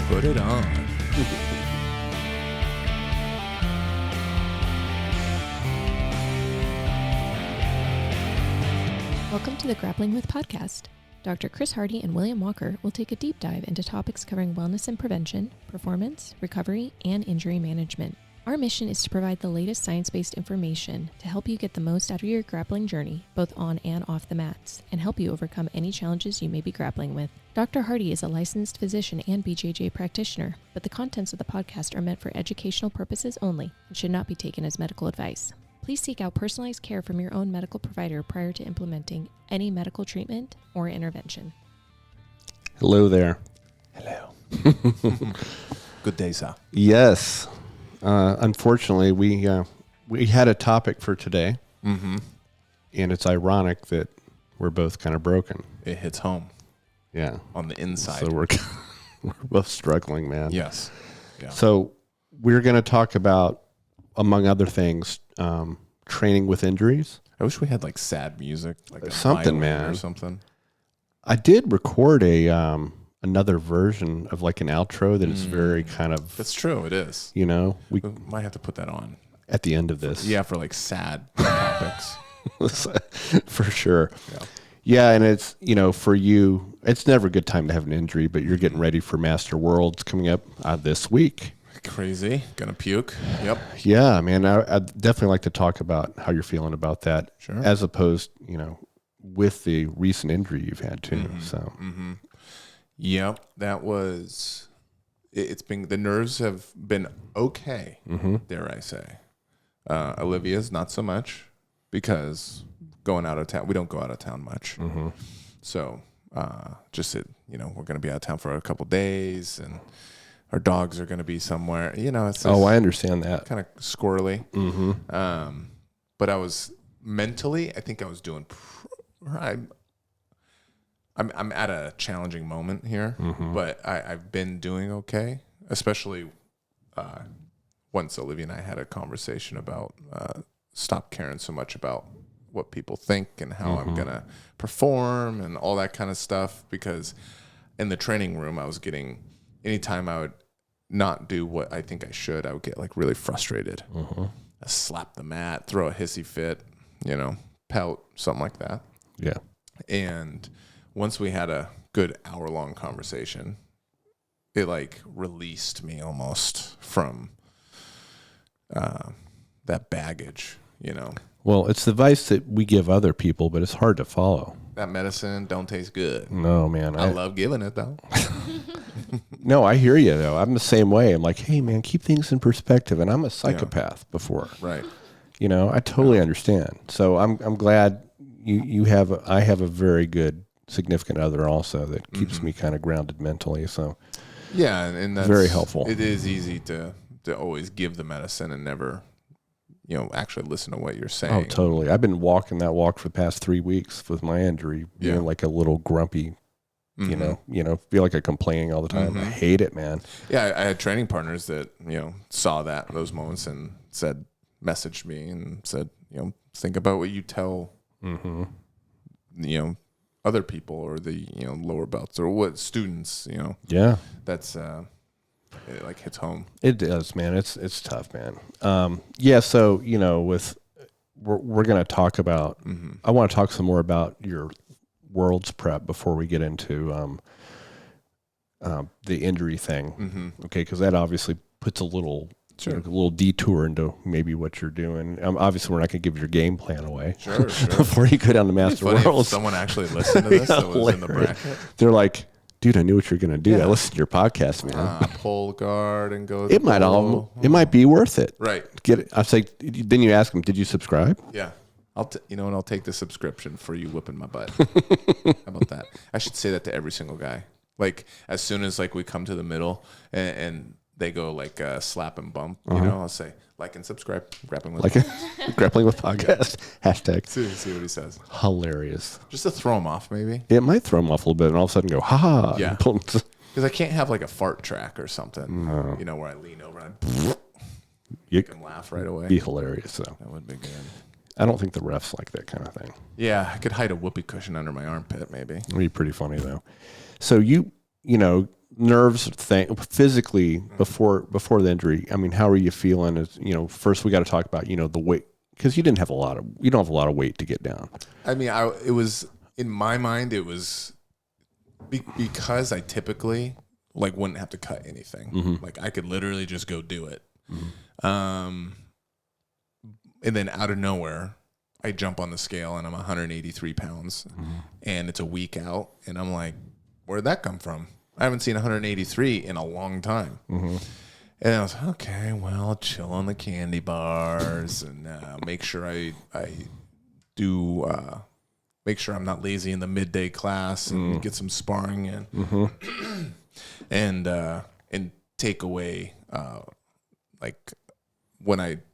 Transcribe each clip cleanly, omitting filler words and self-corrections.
Put it on. Welcome to the Grappling With podcast. Dr. Chris Hardy and William Walker will take a deep dive into topics covering wellness and prevention, performance, recovery, and injury management. Our mission is to provide the latest science-based information to help you get the most out of your grappling journey, both on and off the mats, and help you overcome any challenges you may be grappling with. Dr. Hardy is a licensed physician and BJJ practitioner, but the contents of the podcast are meant for educational purposes only and should not be taken as medical advice. Please seek out personalized care from your own medical provider prior to implementing any medical treatment or intervention. Hello there. Hello. Good day, sir. Yes. Unfortunately, we had a topic for today, and it's ironic that we're both kind of broken. It hits home. Yeah. On the inside. So we're both struggling, man. Yes. Yeah. So we're going to talk about, among other things, training with injuries. I wish we had like sad music, like a something, violin man, or something. I did record another version of like an outro that is very kind of. That's true. It is. You know, we might have to put that on at the end of this. Yeah, for like sad topics. For sure. Yeah, and it's, for you, it's never a good time to have an injury, but you're getting ready for Master Worlds coming up this week. Crazy. Gonna puke. Yep. Yeah, man. I'd definitely like to talk about how you're feeling about that. Sure. As opposed, with the recent injury you've had too. So. Yep. That was. It's been, the nerves have been okay. Dare I say? Olivia's not so much because going out of town. We don't go out of town much. So we're gonna be out of town for a couple days and. Our dogs are going to be somewhere, it's I understand that. Kind of squirrely. But I was mentally, I think I was doing, I'm at a challenging moment here, but I've been doing okay, especially once Olivia and I had a conversation about stop caring so much about what people think and how I'm going to perform and all that kind of stuff. Because in the training room, I was getting... Anytime I would not do what I think I should, I would get like really frustrated. I slap the mat, throw a hissy fit, pout, something like that. Yeah. And once we had a good hour-long conversation, it like released me almost from that baggage, Well, it's the advice that we give other people, but it's hard to follow. That medicine don't taste good. No, man. I love giving it, though. No, I hear you, though. I'm the same way. I'm like, hey, man, keep things in perspective. And I'm a psychopath before. Right. I totally understand. So I'm glad I have a very good significant other also that keeps me kind of grounded mentally. So yeah, and that's very helpful. It is easy to always give the medicine and never, actually listen to what you're saying. Oh, totally. I've been walking that walk for the past 3 weeks with my injury, being like a little grumpy. Feel like I'm complaining all the time. I hate it, man. Yeah, I had training partners that, saw those moments and messaged me and said, think about what you tell, other people or the, lower belts or what students, Yeah. That's, it like hits home. It does, man. It's tough, man. So, we're going to talk about, I want to talk some more about your Worlds prep before we get into the injury thing. Okay, because that obviously puts a little a little detour into maybe what you're doing. Obviously, we're not going to give your game plan away before you go down to Master Worlds. Someone actually listened to this that was in the bracket. They're like, dude, I knew what you're going to do. I listened to your podcast, man. Pull guard and go. It might be worth it. Right. I say, then you ask them, did you subscribe? Yeah. I'll take the subscription for you whipping my butt. How about that? I should say that to every single guy. Like as soon as like we come to the middle and they go like slap and bump, I'll say like and subscribe. Grappling with podcast hashtag. See what he says. Hilarious. Just to throw him off, maybe. It might throw him off a little bit, and all of a sudden go, ha ha. Yeah. Because I can't have like a fart track or something. No. Where I lean over and you can laugh right away. Be hilarious though. That would be good. I don't think the refs like that kind of thing. Yeah, I could hide a whoopee cushion under my armpit, maybe. It'd be pretty funny though. So you nerves thing physically before the injury. I mean, how are you feeling? First we got to talk about, the weight, because you don't have a lot of weight to get down. I mean, it was in my mind, it was because I typically wouldn't have to cut anything. Like I could literally just go do it. And then out of nowhere, I jump on the scale and I'm 183 pounds and it's a week out. And I'm like, where'd that come from? I haven't seen 183 in a long time. And I was like, okay, well, chill on the candy bars and make sure I do, make sure I'm not lazy in the midday class and get some sparring in. And take away,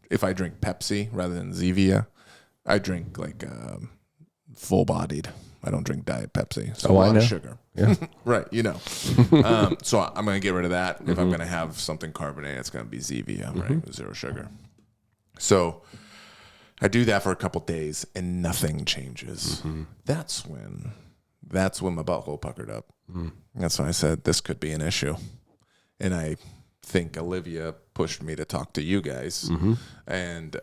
if I drink Pepsi rather than Zevia, I drink full bodied. I don't drink Diet Pepsi. So a lot of sugar. Yeah. Right. So I'm going to get rid of that. If I'm going to have something carbonated, it's going to be Zevia, right? With 0 sugar. So I do that for a couple days and nothing changes. That's when my butthole puckered up. That's when I said, this could be an issue. And I think Olivia pushed me to talk to you guys. And,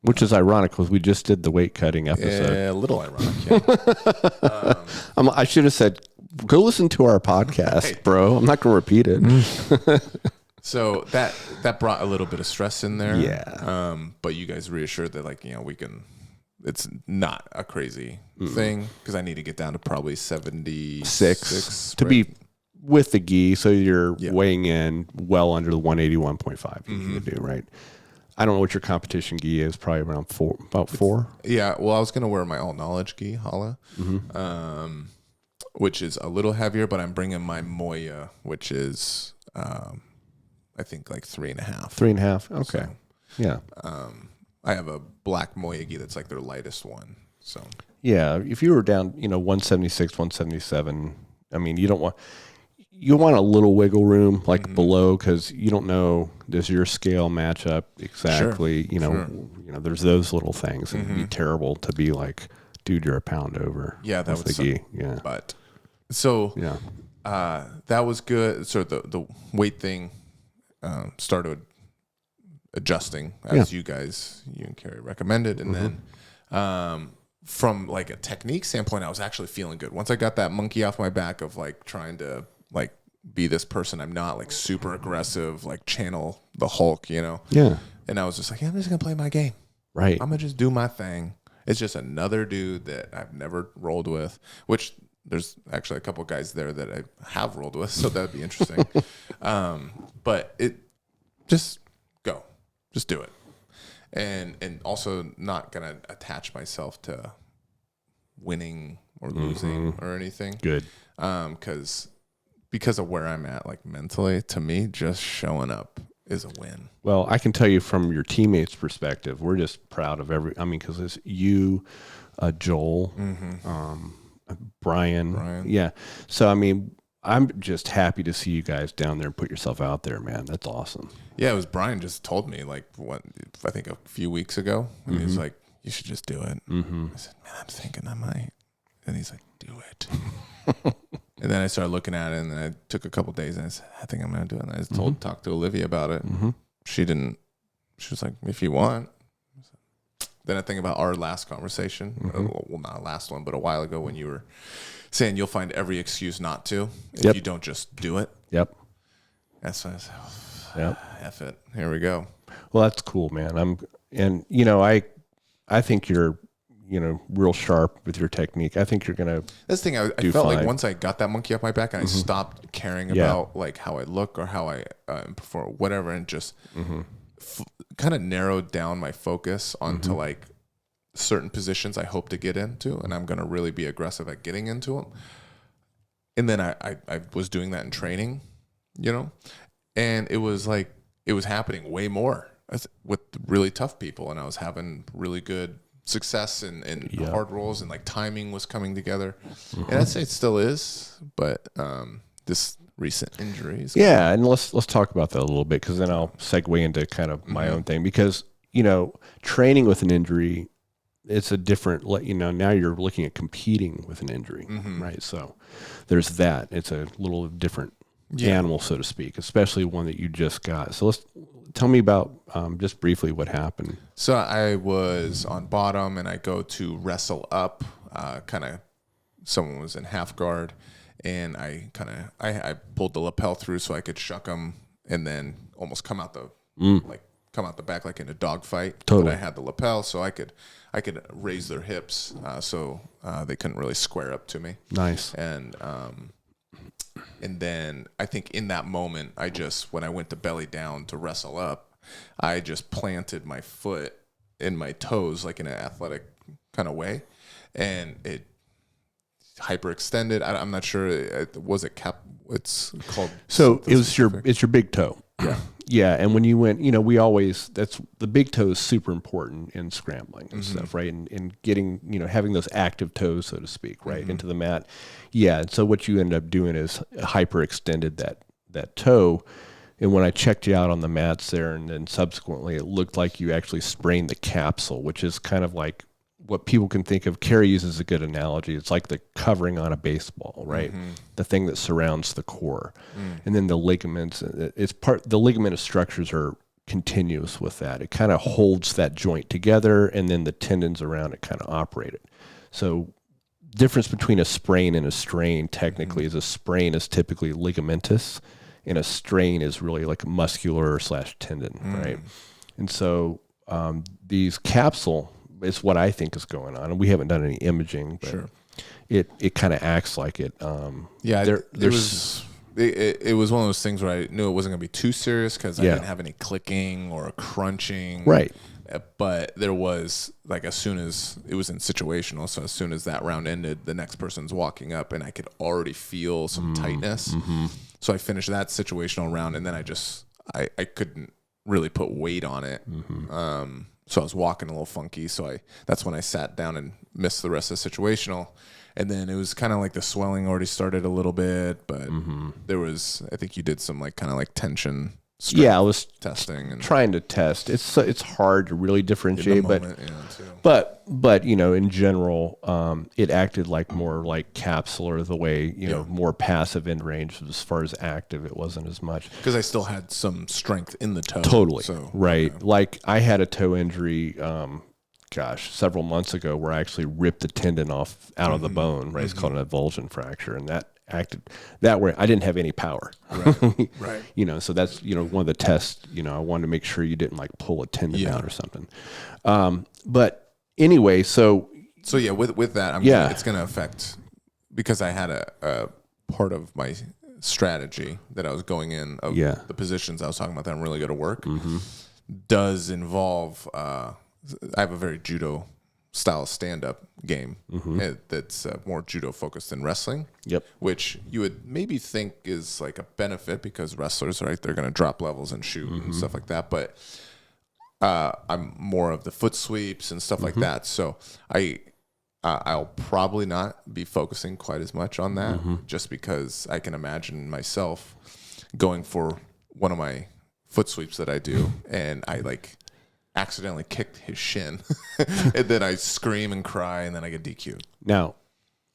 which is ironic because we just did the weight cutting episode. Yeah, a little ironic. Yeah. I should have said, go listen to our podcast, bro. I'm not going to repeat it. So that brought a little bit of stress in there. Yeah. But you guys reassured that we can. It's not a crazy thing because I need to get down to probably 76 to be with the gi. So you're weighing in well under the 181.5 you can do, right? I don't know what your competition gi is. Probably around about 4. Yeah. Well, I was gonna wear my all knowledge gi, Hala, which is a little heavier, but I'm bringing my Moya, which is I think 3.5. 3.5. Okay. So, yeah. I have a black Moya gi that's their lightest one. So yeah, if you were down, 176, 177, I mean, you want a little wiggle room below, because you don't know, does your scale match up exactly? Sure. There's those little things. It'd be terrible to be like, dude, you're a pound over. Yeah, that was the gi. Yeah. But so yeah, that was good. So the weight thing started adjusting as you and Carrie recommended, and then from a technique standpoint, I was actually feeling good once I got that monkey off my back of trying to be this person I'm not, super aggressive, channel the Hulk, Yeah. And I was just I'm just gonna play my game. Right. I'm gonna just do my thing. It's just another dude that I've never rolled with, which there's actually a couple guys there that I have rolled with, so that'd be interesting. But it just go. Just do it. And also not gonna attach myself to winning or losing or anything. Good. Because of where I'm at, mentally, to me, just showing up is a win. Well, I can tell you from your teammates' perspective, we're just proud of because it's you, Joel, Brian. Yeah. So, I'm just happy to see you guys down there and put yourself out there, man. That's awesome. Yeah, it was Brian just told me, I think a few weeks ago. And he was like, you should just do it. I said, man, I'm thinking I might. And he's like, do it. And then I started looking at it, and then I took a couple of days, and I said, I think I'm going to do it. And I talked to Olivia about it. She was like, if you want. Then I think about our last conversation. Well, not last one, but a while ago when you were saying you'll find every excuse not to if you don't just do it. Yep. That's why I said, F it. Here we go. Well, that's cool, man. I think you're, real sharp with your technique. I think you're going to This thing, I felt fine. Once I got that monkey off my back and I stopped caring about how I look or how I perform, whatever, and just kind of narrowed down my focus onto certain positions I hope to get into, and I'm going to really be aggressive at getting into them. And then I was doing that in training, and it was happening way more with really tough people, and I was having really good success in hard rolls, and timing was coming together. And I'd say it still is, but this recent injuries. Yeah, and let's talk about that a little bit, because then I'll segue into kind of my own thing, because training with an injury, it's a different, now you're looking at competing with an injury, right? So there's that. It's a little different animal, so to speak, especially one that you just got. So tell me about just briefly what happened. So I was on bottom and I go to wrestle up, someone was in half guard, and I pulled the lapel through so I could shuck them and then almost come out the back like in a dog fight. Totally. But I had the lapel so I could raise their hips so they couldn't really square up to me. Nice. And then I think in that moment, when I went to belly down to wrestle up, I just planted my foot in my toes, like in an athletic kind of way. And it hyperextended. I'm not sure. It's called. So it's your big toe. Yeah. Yeah. And when you went, that's the big toe is super important in scrambling and stuff, right? And getting, having those active toes, so to speak, right, into the mat. Yeah. And so what you end up doing is hyperextended that toe. And when I checked you out on the mats there, and then subsequently, it looked like you actually sprained the capsule, which is kind of like what people can think of. Kerry uses a good analogy. It's like the covering on a baseball, right? The thing that surrounds the core. And then the ligaments, the ligament structures are continuous with that. It kind of holds that joint together, and then the tendons around it kind of operate it. So difference between a sprain and a strain technically is a sprain is typically ligamentous, and a strain is really like muscular / tendon, right? And so these capsule is what I think is going on, and we haven't done any imaging, but it kind of acts like it. It was one of those things where I knew it wasn't going to be too serious because I didn't have any clicking or crunching, right? But there was, like, as soon as it was in situational, so as soon as that round ended, the next person's walking up, and I could already feel some tightness. So I finished that situational round, and then I couldn't really put weight on it. So I was walking a little funky. So that's when I sat down and missed the rest of the situational. And then it was kind of like the swelling already started a little bit, but there was, I think you did some kind of tension. I was testing and trying to test. It's hard to really differentiate, but in general, it acted like more like capsular the way more passive end range. As far as active, it wasn't as much because I still had some strength in the toe. Totally, so, right. Yeah. Like I had a toe injury, several months ago where I actually ripped the tendon out of the bone. Right, it's called an avulsion fracture, and that acted that way. I didn't have any power. Right. So that's, one of the tests, I wanted to make sure you didn't pull a tendon out or something. But anyway, so with that, it's going to affect, because I had a part of my strategy that I was going in of the positions I was talking about that I'm really good at work does involve, I have a very judo style stand-up game that's more judo focused than wrestling. Yep. Which you would maybe think is like a benefit because wrestlers, right, they're going to drop levels and shoot and stuff like that. But I'm more of the foot sweeps and stuff like that. So I'll probably not be focusing quite as much on that just because I can imagine myself going for one of my foot sweeps that I do and I accidentally kicked his shin and then I scream and cry and then I get DQ'd. Now,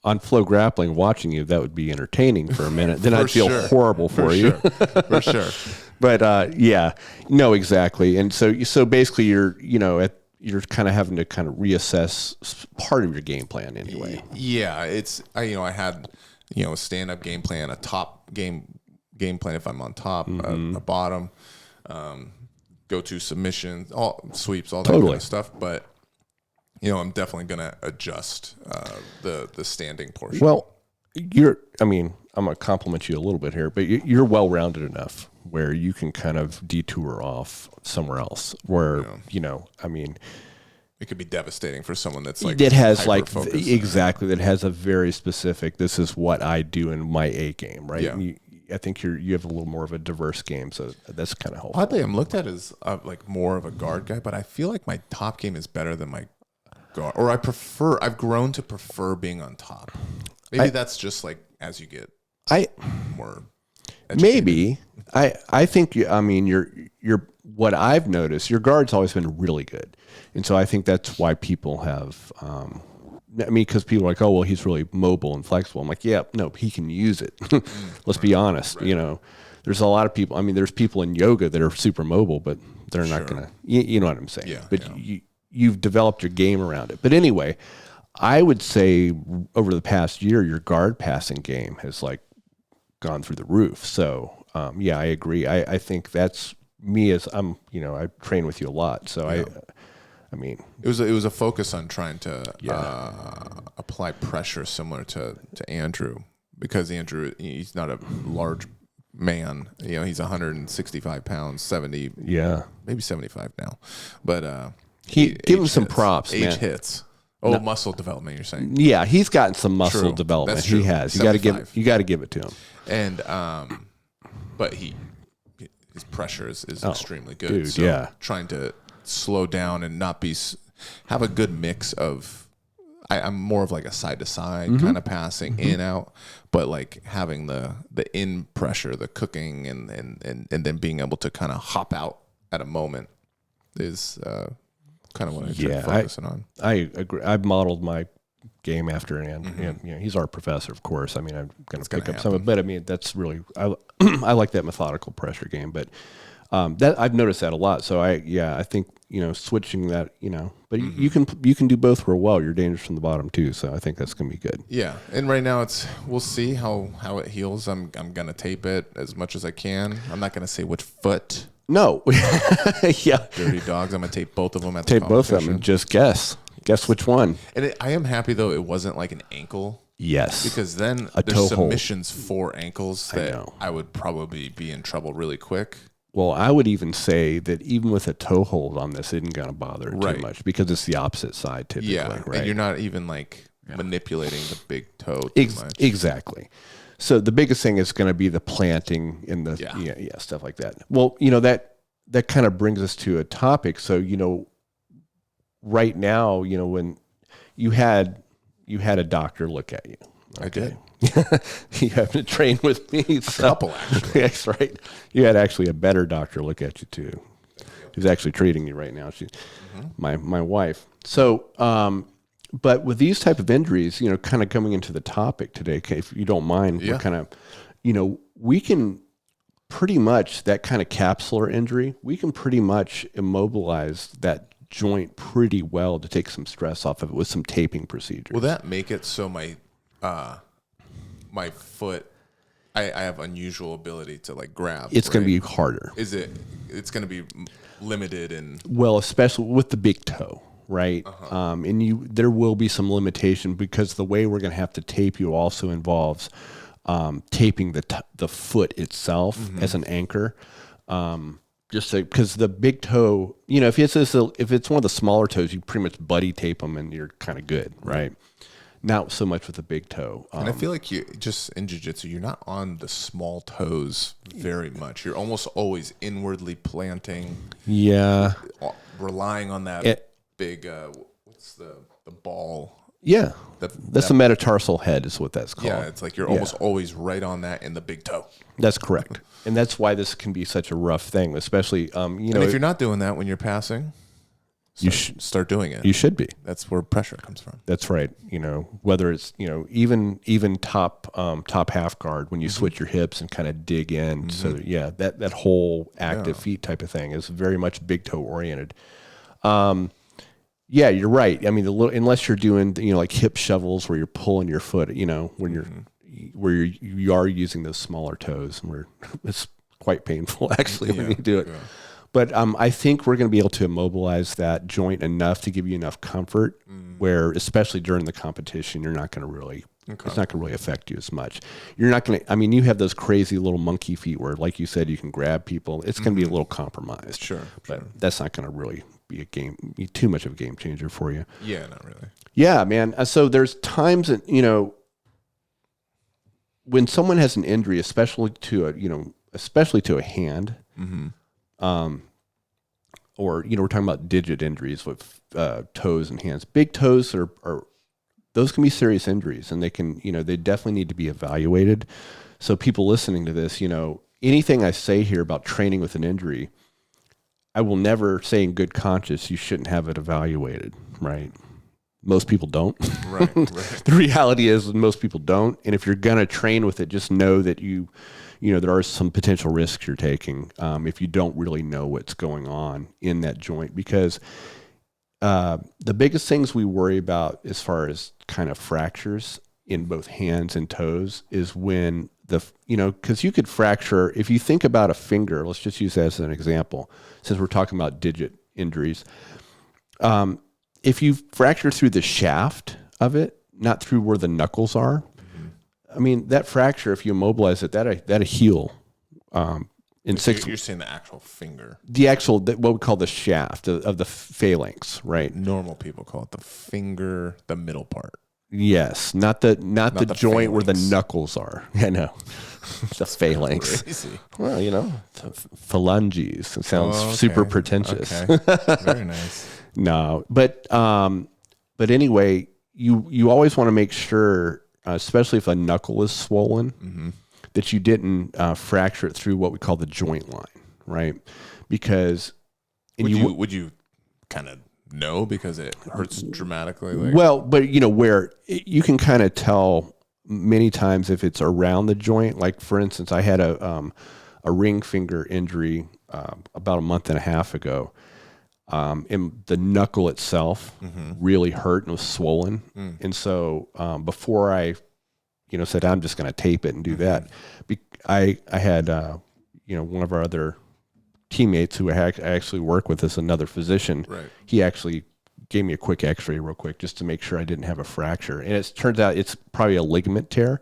on Flow Grappling, watching you, that would be entertaining for a minute. Then I'd feel horrible for you. For sure. But no, exactly. And so basically you're kind of having to kind of reassess part of your game plan anyway. Yeah, it's I had a stand-up game plan, a top game plan if I'm on top, a bottom, go to submissions, all sweeps, all that kind of stuff. But I'm definitely going to adjust the standing portion. Well, I'm going to compliment you a little bit here, but you're well-rounded enough where you can kind of detour off somewhere else where, it could be devastating for someone that has that has a very specific, this is what I do in my A game, right? Yeah. I think you have a little more of a diverse game, so that's kind of helpful. Oddly, I'm looked at as more of a guard guy, but I feel like my top game is better than my guard, or I've grown to prefer being on top. Maybe that's just as you get more educated. Maybe. I think you're what I've noticed, your guard's always been really good. And so I think that's why people have I mean, because people are like, oh, well, he's really mobile and flexible. I'm like, yeah, no, he can use it. Let's be honest. Right. There's a lot of people. I mean, there's people in yoga that are super mobile, but they're not going to, you know what I'm saying? Yeah, but you've developed your game around it. But anyway, I would say over the past year, your guard passing game has like gone through the roof. So, I agree. I think that's me as I train with you a lot. So I mean, it was a focus on trying to apply pressure similar to Andrew, because Andrew, he's not a large man. He's 165 pounds, 70, maybe 75 now. But give him some props. Age man. hits. Muscle development. You're saying? Yeah, he's gotten some muscle development. That's true. He has. You got to give it to him. And but his pressure is extremely good. Dude, so trying to slow down and not have a good mix of. I'm more of like a side to side kind of passing in out, but like having the in pressure, the cooking, and then being able to kind of hop out at a moment is kind of what I try focusing on. I agree. I've modeled my game after and he's our professor, of course. I mean, I'm going to pick up some of it, but I mean, that's really I like that methodical pressure game, but that I've noticed that a lot. So I think switching that, but you can do both real well. You're dangerous from the bottom too, so I think that's gonna be good. Yeah, and right now we'll see how it heals. I'm gonna tape it as much as I can. I'm not gonna say which foot. No, yeah, dirty dogs. I'm gonna tape both of them at tape both of them. And just guess which one. And I am happy though it wasn't like an ankle. Yes, because then there's submissions for ankles that I would probably be in trouble really quick. Well, I would even say that even with a toe hold on this, it isn't going to bother too much because it's the opposite side typically. Yeah, right? And you're not even like manipulating the big toe too much. Exactly. So the biggest thing is going to be the planting and the stuff like that. Well, that kind of brings us to a topic. So right now, when you had a doctor look at you. Okay. I did. You happen to train with me. So. A couple, actually. That's right. You had actually a better doctor look at you, too. Who's actually treating you right now. She's my wife. So, but with these type of injuries, kind of coming into the topic today, if you don't mind, we're kind of, we can pretty much, that kind of capsular injury, we can pretty much immobilize that joint pretty well to take some stress off of it with some taping procedures. Will that make it so my foot, I have unusual ability to like grab? It's going to be harder. It's going to be limited and especially with the big toe, right? And there will be some limitation because the way we're going to have to tape you also involves taping the foot itself as an anchor. Just because the big toe, if it's one of the smaller toes, you pretty much buddy tape them and you're kind of good, right? Not so much with the big toe. And I feel like you just in jiu-jitsu, you're not on the small toes very much. You're almost always inwardly planting. Yeah. Relying on that big, what's the ball? Yeah. That's the metatarsal head is what that's called. Yeah, it's like you're almost always right on that in the big toe. That's correct. And that's why this can be such a rough thing, especially, and if you're not doing that when you're passing, you should start doing it. You should be. That's where pressure comes from. That's right. Whether it's, even top half guard, when you switch your hips and kind of dig in. So that whole active feet type of thing is very much big toe oriented. Yeah, you're right. I mean, unless you're doing, like hip shovels where you're pulling your foot, when you are using those smaller toes, and it's quite painful actually when you do it. Yeah. But I think we're going to be able to immobilize that joint enough to give you enough comfort where, especially during the competition, you're not going to really, it's not going to really affect you as much. You're not going to, you have those crazy little monkey feet where, like you said, you can grab people. It's going to be a little compromised. Sure. But that's not going to really be too much of a game changer for you. Yeah, not really. Yeah, man. So there's times that, when someone has an injury, especially to a hand, or we're talking about digit injuries with toes and hands. Big toes are those can be serious injuries, and they can they definitely need to be evaluated. So people listening to this, anything I say here about training with an injury, I will never say in good conscience you shouldn't have it evaluated, right? most people don't. Right. The reality is most people don't. And if you're going to train with it, just know that you know, there are some potential risks you're taking if you don't really know what's going on in that joint. Because the biggest things we worry about as far as kind of fractures in both hands and toes is when because you could fracture, if you think about a finger, let's just use that as an example, since we're talking about digit injuries. If you fracture through the shaft of it, not through where the knuckles are, I mean, that fracture, if you immobilize it, that'll heal. In You're saying the actual finger. What we call the shaft of the phalanx, right? Normal people call it the finger, the middle part. Yes, not the joint phalanx. Where the knuckles are. I know. The phalanx. Crazy. Well, phalanges. It sounds super pretentious. Okay. Very nice. No, but anyway, you always want to make sure, especially if a knuckle is swollen, that you didn't fracture it through what we call the joint line, right? Because would you kind of know because it hurts dramatically? Well, but where you can kind of tell many times if it's around the joint. Like for instance, I had a ring finger injury about a month and a half ago. And the knuckle itself really hurt and was swollen. And so before I said, I'm just going to tape it and do that, I had one of our other teammates who I actually work with is another physician. Right. He actually gave me a quick x-ray real quick just to make sure I didn't have a fracture. And it turns out it's probably a ligament tear.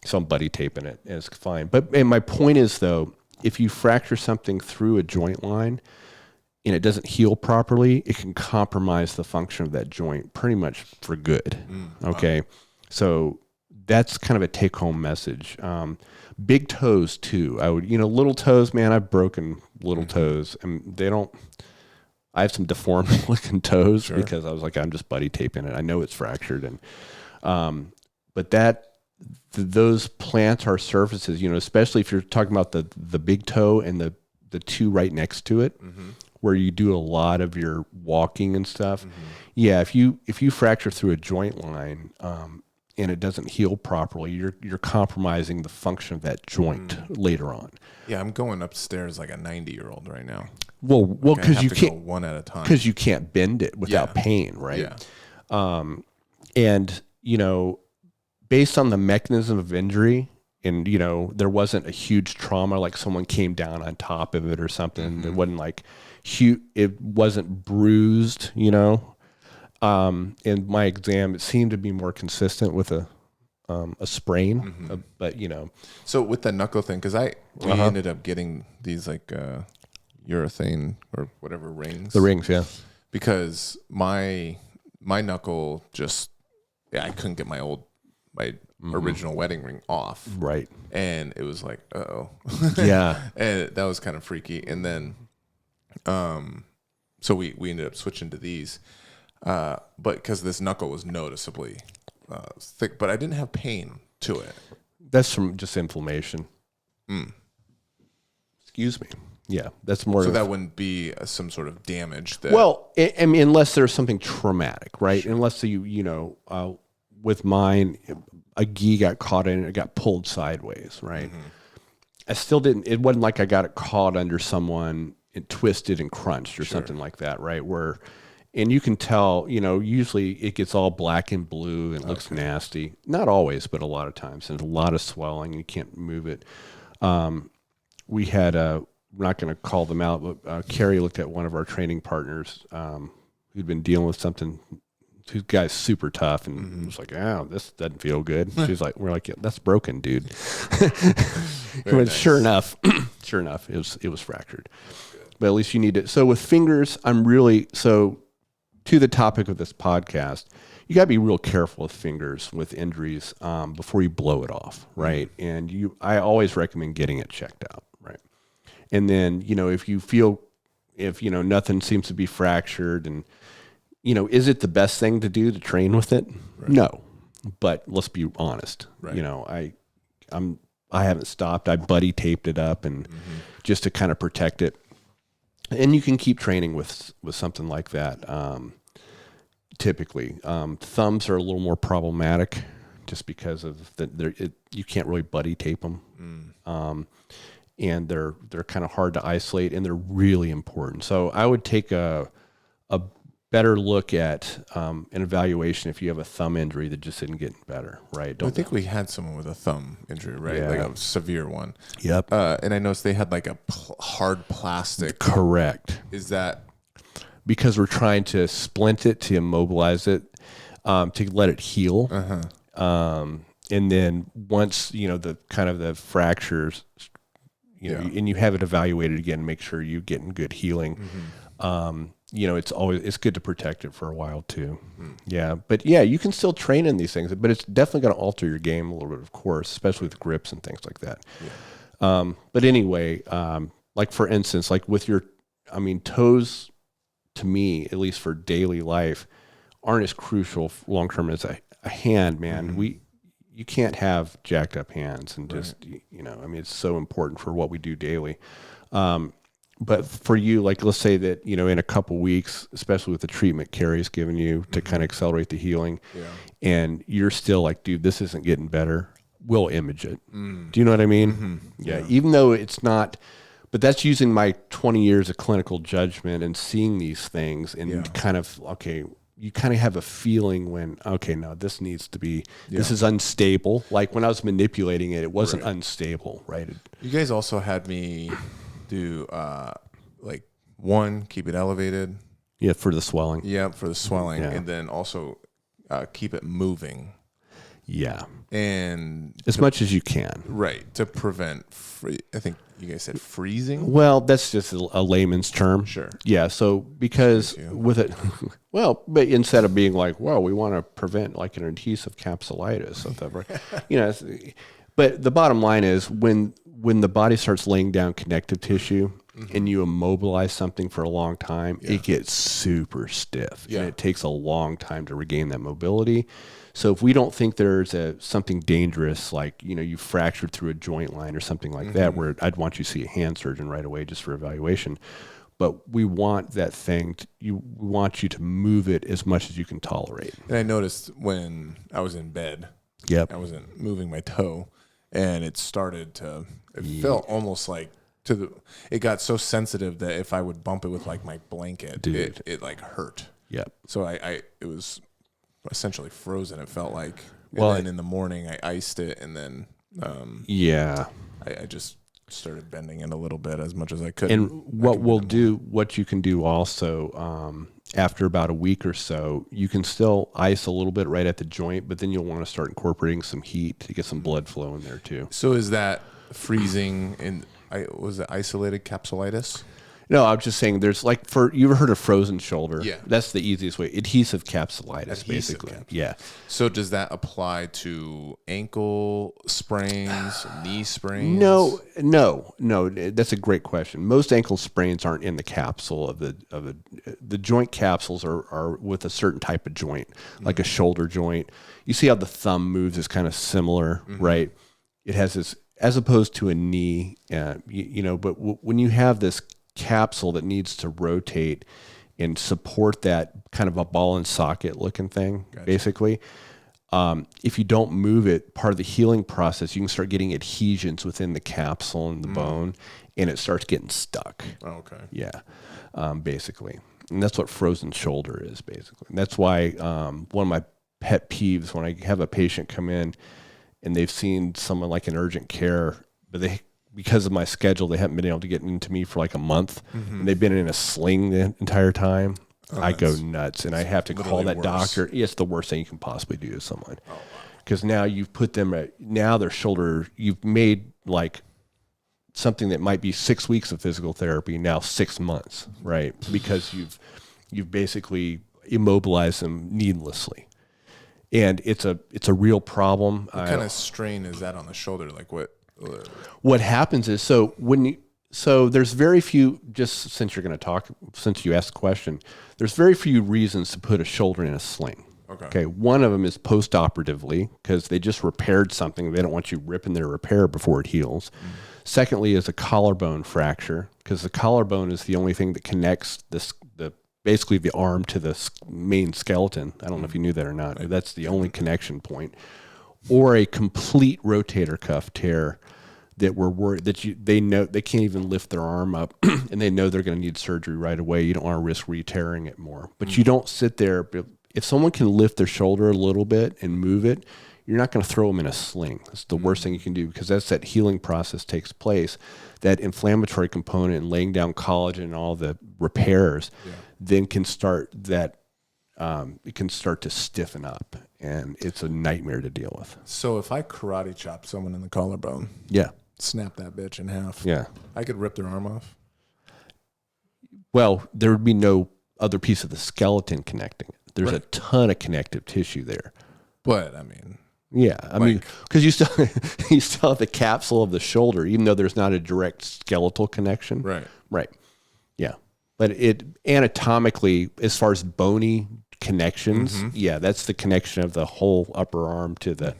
So I'm buddy taping it and it's fine. And my point is though, if you fracture something through a joint line and it doesn't heal properly, it can compromise the function of that joint pretty much for good. Okay. Wow. So that's kind of a take home message. Big toes too. Little toes, man, I've broken little toes and I have some deformed looking toes because I was like, I'm just buddy taping it. I know it's fractured. And, but those plantar surfaces, especially if you're talking about the big toe and the two right next to it, where you do a lot of your walking and stuff. Yeah. If you fracture through a joint line, and it doesn't heal properly, you're compromising the function of that joint later on. Yeah, I'm going upstairs like a 90-year-old right now. Well, because you can't go one at a time. Because you can't bend it without pain, right? Yeah. And based on the mechanism of injury, and there wasn't a huge trauma like someone came down on top of it or something. It wasn't like huge. It wasn't bruised, in my exam, it seemed to be more consistent with a sprain, but So with the knuckle thing, because we ended up getting these like urethane or whatever rings. The rings, yeah. Because my knuckle I couldn't get my original wedding ring off. Right. And it was like, uh-oh. Yeah. And that was kind of freaky. And then, so we ended up switching to these. But because this knuckle was noticeably thick, but I didn't have pain to it. That's from just inflammation. Excuse me. Yeah, that's more. So that wouldn't be some sort of damage. Well, I mean, unless there's something traumatic, right? Sure. Unless with mine, a gi got caught in it, it got pulled sideways, right? I still didn't. It wasn't like I got it caught under someone and twisted and crunched or something like that, right? And you can tell, usually it gets all black and blue and looks nasty. Not always, but a lot of times. And a lot of swelling. You can't move it. We had, we're not going to call them out, but Carrie looked at one of our training partners who'd been dealing with something. This guy's super tough and was like, this doesn't feel good. She's like, we're like, yeah, that's broken, dude. Nice. Sure enough, it was fractured. But at least you need it. So with fingers, to the topic of this podcast, you got to be real careful with fingers with injuries before you blow it off, right? And I always recommend getting it checked out, right? And then, if nothing seems to be fractured and, is it the best thing to do to train with it? Right. No, but let's be honest. Right. I haven't stopped. I buddy taped it up and just to kind of protect it. And you can keep training with something like that. typically. Thumbs are a little more problematic just because of you can't really buddy tape them. And they're kind of hard to isolate, and they're really important. So I would take a better look at an evaluation if you have a thumb injury that just isn't getting better, right? I think we had someone with a thumb injury, right? Yeah. Like a severe one. Yep. And I noticed they had like a hard plastic. Correct. Is that because we're trying to splint it to immobilize it, to let it heal. And then once, the kind of the fractures, and you have it evaluated again, make sure you're getting good healing. It's good to protect it for a while too. Yeah. But yeah, you can still train in these things, but it's definitely going to alter your game a little bit, of course, especially with grips and things like that. Yeah. But anyway, like for instance, like with toes, to me, at least for daily life, aren't as crucial long-term as a hand, man. You can't have jacked up hands and just, it's so important for what we do daily. But for you, like, let's say that, in a couple weeks, especially with the treatment Carrie's given you to kind of accelerate the healing, and you're still like, dude, this isn't getting better, we'll image it. Do you know what I mean? Yeah. Even though it's not, but that's using my 20 years of clinical judgment and seeing these things and kind of, okay, you kind of have a feeling when, okay, no, this needs to be, this is unstable. Like when I was manipulating it, it wasn't unstable, right? You guys also had me do keep it elevated. Yeah, for the swelling. Yeah, for the swelling. And then also keep it moving. Yeah. And as much as you can. Right. To prevent, I think you guys said freezing. Well, that's just a layman's term. Sure. Yeah. So because with it, well, but instead of being like, well, we want to prevent like an adhesive capsulitis, but the bottom line is when the body starts laying down connective tissue and you immobilize something for a long time, it gets super stiff and it takes a long time to regain that mobility. So if we don't think there's something dangerous, like, you fractured through a joint line or something like that, where I'd want you to see a hand surgeon right away just for evaluation. But we want that thing, we want you to move it as much as you can tolerate. And I noticed when I was in bed, I wasn't moving my toe, and it started to, felt almost like it got so sensitive that if I would bump it with like my blanket, it like hurt. Yep. So it was essentially frozen. It felt like. And then in the morning I iced it, and then I just started bending it a little bit as much as I could. And what you can do also, after about a week or so, you can still ice a little bit right at the joint, but then you'll want to start incorporating some heat to get some blood flow in there too. So is that freezing was it isolated capsulitis? No, I'm just saying there's like you ever heard of frozen shoulder? Yeah. That's the easiest way. Adhesive capsulitis, basically. Yeah. So does that apply to ankle sprains, knee sprains? No. That's a great question. Most ankle sprains aren't in the capsule of the joint capsules are with a certain type of joint, like a shoulder joint. You see how the thumb moves is kind of similar, right? It has this, as opposed to a knee, but when you have this capsule that needs to rotate and support that kind of a ball and socket looking thing, basically. If you don't move it, part of the healing process, you can start getting adhesions within the capsule and the bone, and it starts getting stuck. Oh, okay. Yeah, basically. And that's what frozen shoulder is, basically. And that's why one of my pet peeves when I have a patient come in and they've seen someone like in urgent care, but because of my schedule, they haven't been able to get into me for like a month, and they've been in a sling the entire time. I go nuts, and I have to call that doctor. It's the worst thing you can possibly do to someone, because now you've put them their shoulder. You've made like something that might be 6 weeks of physical therapy now 6 months, right? Because you've basically immobilized them needlessly, and it's a real problem. What kind of strain is that on the shoulder? Like what happens is, so there's very few, just since you're going to talk, since you asked the question, there's very few reasons to put a shoulder in a sling. Okay. One of them is post-operatively, because they just repaired something. They don't want you ripping their repair before it heals. Secondly is a collarbone fracture, because the collarbone is the only thing that connects the basically the arm to the main skeleton. I don't know if you knew that or not, but that's the only connection point. Or a complete rotator cuff tear that we're worried that they know they can't even lift their arm up and they know they're going to need surgery right away. You don't want to risk re-tearing it more. But you don't sit there. If someone can lift their shoulder a little bit and move it, you're not going to throw them in a sling. It's the worst thing you can do, because as that healing process takes place, that inflammatory component and laying down collagen and all the repairs then can start that, it can start to stiffen up, and it's a nightmare to deal with. So if I karate chop someone in the collarbone, snap that bitch in half, I could rip their arm off? Well, there would be no other piece of the skeleton connecting it. There's a ton of connective tissue there. But, I mean... Yeah, I mean, because you still have the capsule of the shoulder, even though there's not a direct skeletal connection. Right. Yeah, but it anatomically, as far as bony connections, that's the connection of the whole upper arm to the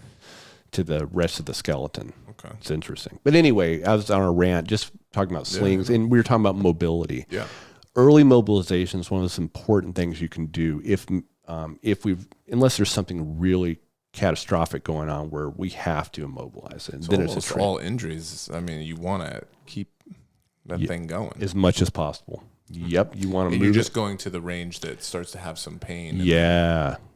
rest of the skeleton. Okay, it's interesting. But anyway, I was on a rant just talking about slings, and we were talking about mobility. Yeah, early mobilization is one of the most important things you can do unless there's something really catastrophic going on where we have to immobilize it. And so then it's all injuries. I mean, you want to keep that thing going as much as possible. Yep, you want to. And you're just going to the range that starts to have some pain.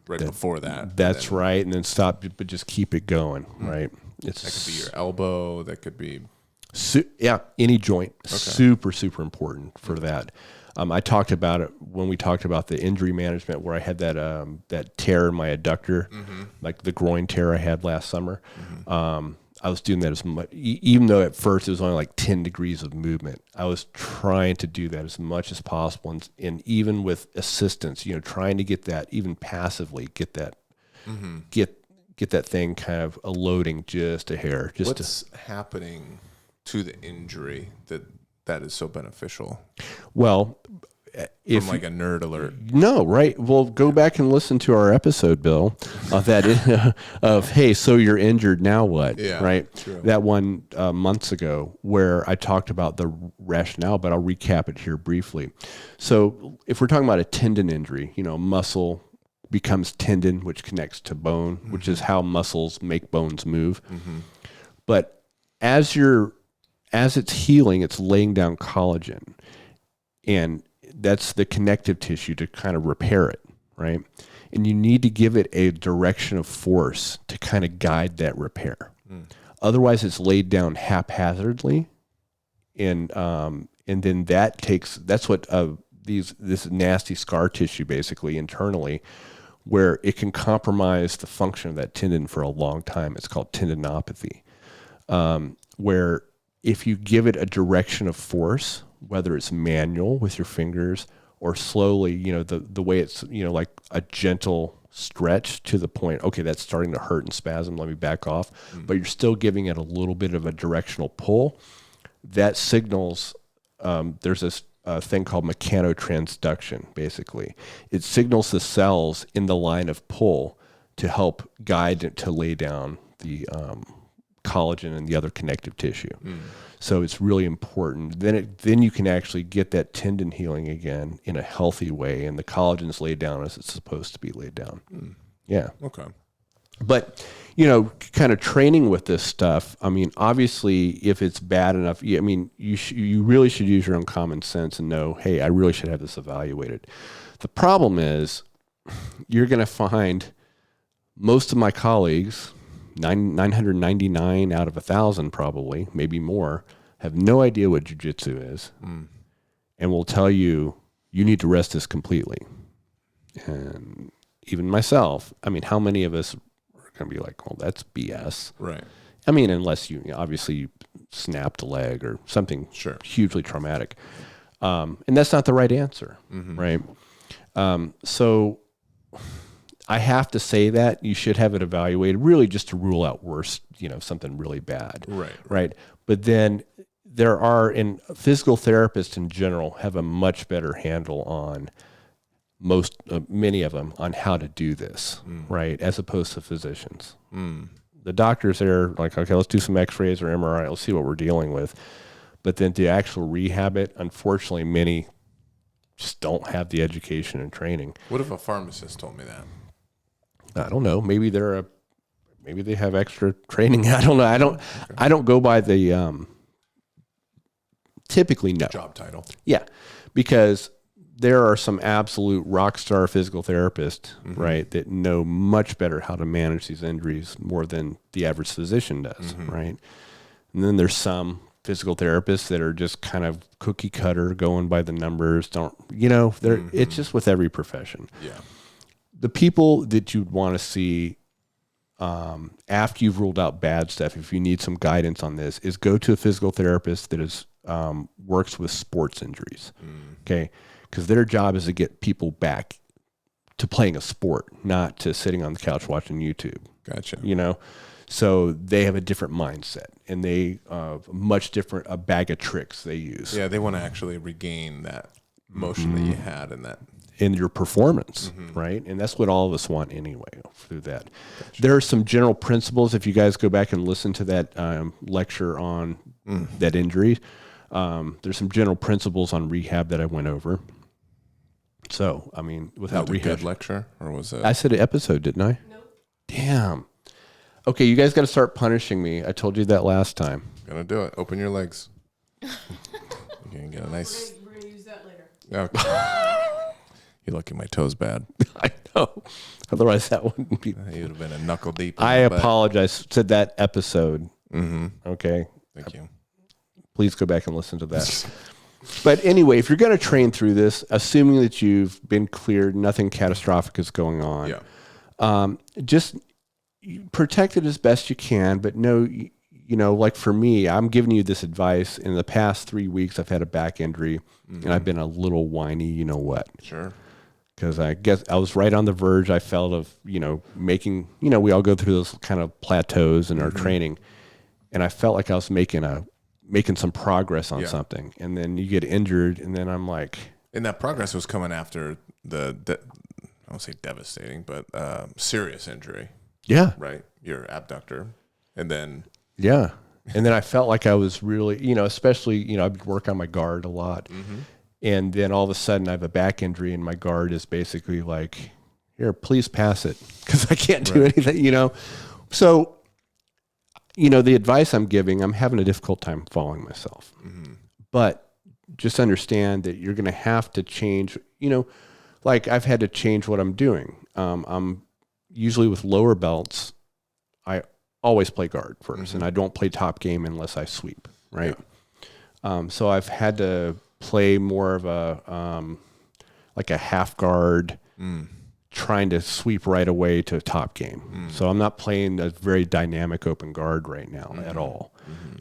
Before that. That's right, and then stop, but just keep it going. Right. That could be your elbow. That could be. Any joint. Okay. Super important for that. I talked about it when we talked about the injury management, where I had that tear in my adductor, like the groin tear I had last summer. I was doing that as much, even though at first it was only like 10 degrees of movement. I was trying to do that as much as possible, and even with assistance, trying to get that, even passively, get that, get that thing kind of loading just a hair. What's happening to the injury that is so beneficial? Well, from like a nerd alert. No, right. Well, go back and listen to our episode, Bill, of hey, so you're injured, now what? Yeah, right. True. That one months ago, where I talked about the rationale, but I'll recap it here briefly. So if we're talking about a tendon injury, muscle becomes tendon, which connects to bone, which is how muscles make bones move. But as it's healing, it's laying down collagen, and that's the connective tissue to kind of repair it, right? And you need to give it a direction of force to kind of guide that repair. Otherwise, it's laid down haphazardly, and then that's what this nasty scar tissue basically internally, where it can compromise the function of that tendon for a long time. It's called tendinopathy, where if you give it a direction of force, whether it's manual with your fingers or slowly, the way it's, like a gentle stretch to the point, okay, that's starting to hurt and spasm, let me back off, but you're still giving it a little bit of a directional pull, that signals, there's this thing called mechanotransduction, basically. It signals the cells in the line of pull to help guide it to lay down the collagen and the other connective tissue. So it's really important. Then you can actually get that tendon healing again in a healthy way, and the collagen's laid down as it's supposed to be laid down. Yeah. Okay. But kind of training with this stuff. I mean, obviously, if it's bad enough, you really should use your own common sense and know, hey, I really should have this evaluated. The problem is, you're going to find most of my colleagues, 999 out of 1,000 probably, maybe more, have no idea what jiu-jitsu is, and will tell you need to rest this completely. And even myself, I mean, how many of us are going to be like, well, that's BS. Right. I mean, unless obviously you snapped a leg or something hugely traumatic. And that's not the right answer, right? So I have to say that you should have it evaluated, really just to rule out worse, something really bad. Right. But then and physical therapists in general have a much better handle on many of them on how to do this, right? As opposed to physicians. The doctors are like, okay, let's do some x-rays or MRI. Let's see what we're dealing with. But then to actual rehab it, unfortunately, many just don't have the education and training. What if a pharmacist told me that? I don't know. Maybe they have extra training. I don't know. I don't go by the typically no Job title. Yeah, because there are some absolute rock star physical therapists, right, that know much better how to manage these injuries more than the average physician does, right? And then there's some physical therapists that are just kind of cookie cutter, going by the numbers. It's just with every profession. Yeah. The people that you'd want to see after you've ruled out bad stuff, if you need some guidance on this, is go to a physical therapist that is works with sports injuries. Okay. Because their job is to get people back to playing a sport, not to sitting on the couch watching YouTube. Gotcha. So they have a different mindset, and they much different a bag of tricks they use. Yeah, they want to actually regain that motion that you had in your performance, right? And that's what all of us want anyway through that. Gotcha. There are some general principles. If you guys go back and listen to that lecture on that injury, there's some general principles on rehab that I went over. So, I mean, without rehab. A good lecture, or was it? I said an episode, didn't I? No. Damn. Okay, you guys got to start punishing me. I told you that last time. Gonna do it. Open your legs. You're gonna get a nice. We're gonna use that later. Okay. You're lucky my toe's bad. I know. Otherwise, that wouldn't be. You would have been a knuckle deep. I apologize. Said that episode. Okay. Thank you. Please go back and listen to that. But anyway, if you're going to train through this, assuming that you've been cleared, nothing catastrophic is going on. Just protect it as best you can. But no, like for me, I'm giving you this advice. In the past 3 weeks, I've had a back injury, and I've been a little whiny. You know what? Sure. Because I guess I was right on the verge. I felt of making. We all go through those kind of plateaus in our training, and I felt like I was making some progress on something, and then you get injured, and then I'm like, and that progress was coming after I won't say devastating, but serious injury. Yeah. Right. Your abductor. And then. Yeah. And then I felt like I was really, especially, I'd work on my guard a lot. And then all of a sudden I have a back injury, and my guard is basically like, here, please pass it, because I can't do anything, So, the advice I'm giving, I'm having a difficult time following myself. But just understand that you're going to have to change, like I've had to change what I'm doing. I'm usually with lower belts, I always play guard first, and I don't play top game unless I sweep, right? Yeah. So I've had to play more of like a half guard, trying to sweep right away to top game. So I'm not playing a very dynamic open guard right now at all.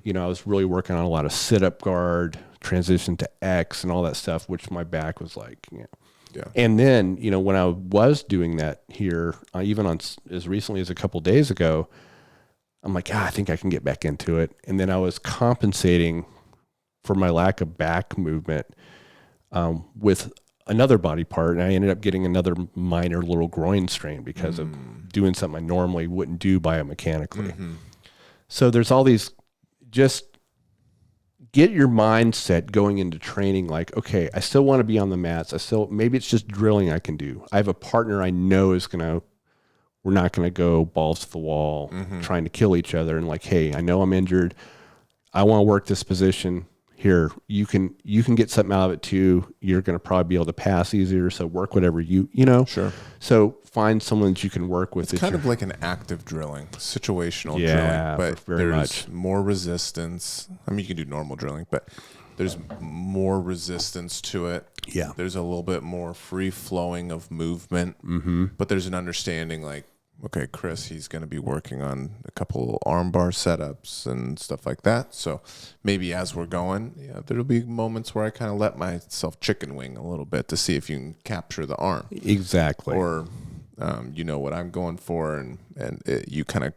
I was really working on a lot of sit-up guard, transition to X and all that stuff, which my back was like, Yeah. And then, when I was doing that here, even on as recently as a couple of days ago, I'm like, I think I can get back into it. And then I was compensating for my lack of back movement with another body part, and I ended up getting another minor little groin strain because of doing something I normally wouldn't do biomechanically. So there's all these, just get your mindset going into training like, okay, I still want to be on the mats. Maybe it's just drilling I can do. I have a partner I know we're not going to go balls to the wall trying to kill each other, and like, hey, I know I'm injured. I want to work this position. Here, you can get something out of it too. You're going to probably be able to pass easier. So work whatever Sure. So find someone that you can work with. It's kind of like an active drilling, situational drilling, but there's more resistance. I mean, you can do normal drilling, but there's more resistance to it. Yeah. There's a little bit more free flowing of movement, but there's an understanding like, okay, Chris, he's going to be working on a couple arm bar setups and stuff like that. So maybe as we're going, there'll be moments where I kind of let myself chicken wing a little bit to see if you can capture the arm. Exactly. Or, what I'm going for, and you kind of,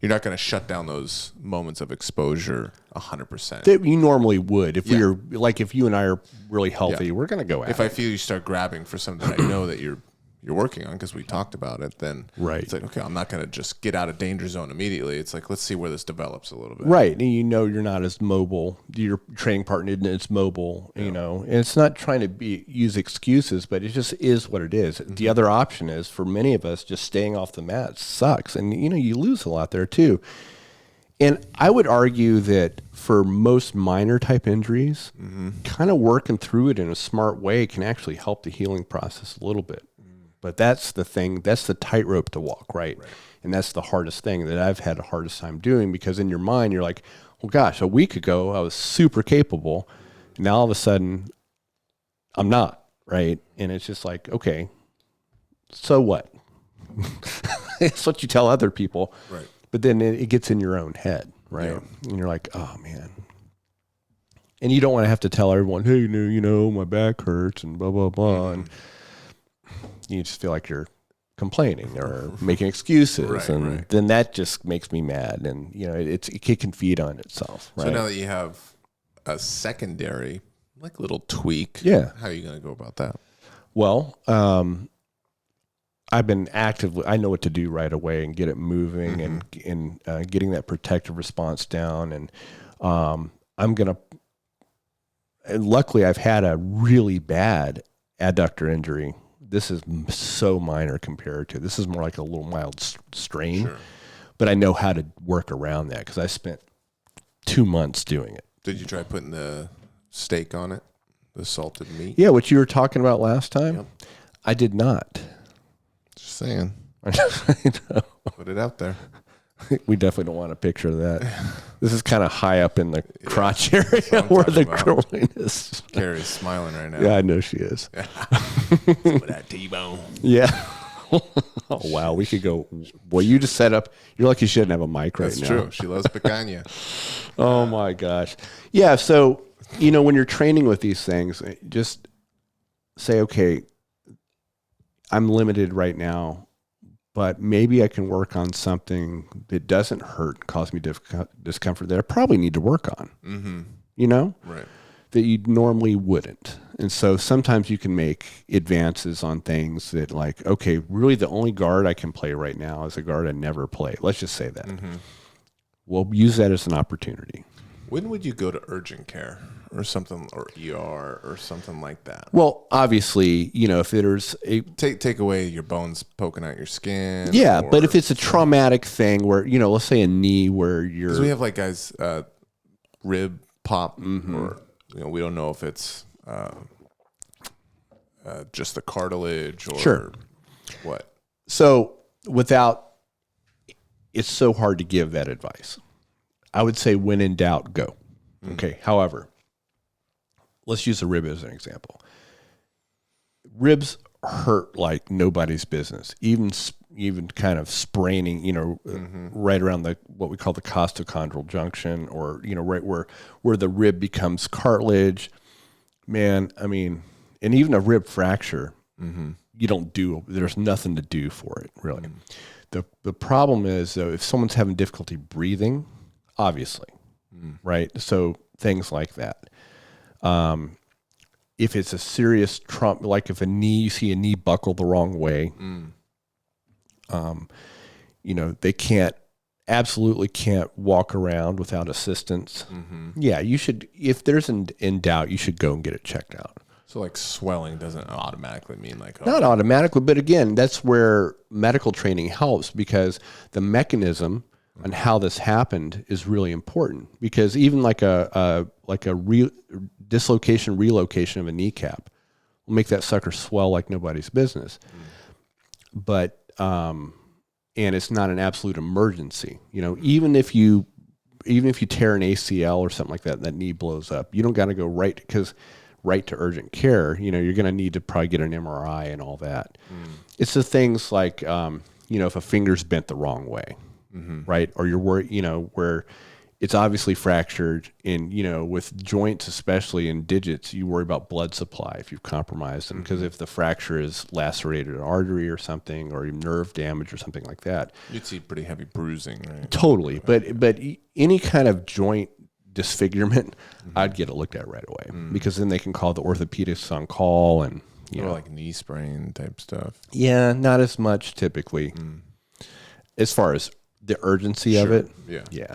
you're not going to shut down those moments of exposure 100%. That you normally would. If we are, like, if you and I are really healthy, we're going to go at it. If I feel you start grabbing for something, I know that you're you're working on, because we talked about it, then it's like, okay, I'm not going to just get out of danger zone immediately. It's like, let's see where this develops a little bit. Right. And you're not as mobile. Your training partner isn't as mobile, and it's not trying to use excuses, but it just is what it is. The other option is, for many of us, just staying off the mat sucks. And, you lose a lot there too. And I would argue that for most minor type injuries, kind of working through it in a smart way can actually help the healing process a little bit. But that's the thing, that's the tightrope to walk, right? And that's the hardest thing that I've had the hardest time doing, because in your mind, you're like, well, gosh, a week ago, I was super capable. Now all of a sudden, I'm not, right? And it's just like, okay, so what? It's what you tell other people. Right. But then it gets in your own head, right? Yeah. And you're like, oh, man. And you don't want to have to tell everyone, hey, my back hurts and blah, blah, blah. And you just feel like you're complaining or making excuses. Then that just makes me mad. And, it can feed on itself, right? So now that you have a secondary, little tweak, how are you going to go about that? Well, I've been actively, I know what to do right away and get it moving and getting that protective response down. And luckily I've had a really bad adductor injury. This is so minor compared to, this is more like a little mild strain, but I know how to work around that because I spent 2 months doing it. Did you try putting the steak on it? The salted meat? Yeah, what you were talking about last time? Yep. I did not. Just saying. I know. Put it out there. We definitely don't want a picture of that. This is kind of high up in the crotch area where the groin is. Carrie's smiling right now. Yeah, I know she is. With that T-bone. Yeah. Oh, wow. We could go. Well, you just set up. You're like you shouldn't have a mic right now. That's true. She loves picanha. Oh, my gosh. Yeah. So, when you're training with these things, just say, okay, I'm limited right now, but maybe I can work on something that doesn't hurt, cause me discomfort that I probably need to work on, Right. That you normally wouldn't. And so sometimes you can make advances on things that okay, really the only guard I can play right now is a guard I never play. Let's just say that. We'll use that as an opportunity. When would you go to urgent care or something, or ER or something like that? Well, obviously, if there's a take away your bones poking out your skin. Yeah, but if it's a traumatic thing where, let's say a knee where you're, because we have guys rib pop, or we don't know if it's just the cartilage or what. So it's so hard to give that advice. I would say when in doubt, go. Okay. However, let's use a rib as an example. Ribs hurt like nobody's business. Even kind of spraining, right around what we call the costochondral junction, or right where the rib becomes cartilage. Man, I mean, and even a rib fracture, there's nothing to do for it, really. The problem is, though, if someone's having difficulty breathing, obviously, right? So things like that. If it's a serious trauma, like if you see a knee buckle the wrong way, they absolutely can't walk around without assistance. Yeah, you should, if there's in doubt, you should go and get it checked out. So swelling doesn't automatically mean Not automatically, but again, that's where medical training helps, because the mechanism and how this happened is really important, because even like a dislocation, relocation of a kneecap will make that sucker swell like nobody's business. But, and it's not an absolute emergency, even if you tear an ACL or something like that, and that knee blows up, you don't got to go right to urgent care. You're going to need to probably get an MRI and all that. It's the things like, if a finger's bent the wrong way, right? Or you're worried, where it's obviously fractured with joints, especially in digits, you worry about blood supply if you've compromised them. Because if the fracture is lacerated an artery or something, or nerve damage or something like that, you'd see pretty heavy bruising, right? Totally. But any kind of joint disfigurement, I'd get it looked at right away, because then they can call the orthopedists on call, and You or know, like knee sprain type stuff. yeah, not as much typically. As far as the urgency of it, yeah.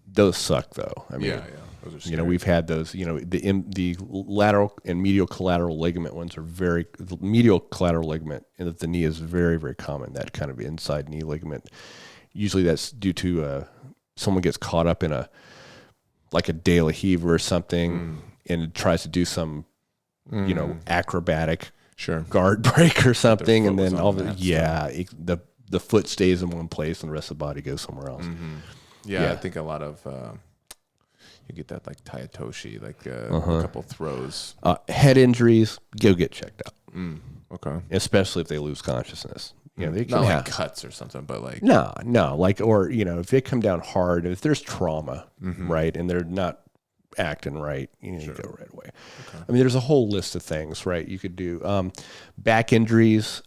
Those suck though. I mean, those are scary. you know, we've had those. You know, the lateral and medial collateral ligament ones are the medial collateral ligament in the knee is very, very common. That kind of inside knee ligament. Usually, that's due to someone gets caught up in a de la heaver or something, and tries to do some, you know, acrobatic guard break or something, and then the foot stays in one place and the rest of the body goes somewhere else. Yeah, I think a lot of you get that like Tayatoshi, like a couple throws. Head injuries, go get checked out. Okay, especially if they lose consciousness. You know, they can not have like cuts or something, but like no, like, or you know, if they come down hard, if there's trauma, right, and they're not acting right, you need to go right away. Okay. I mean, there's a whole list of things, right? You could do back injuries.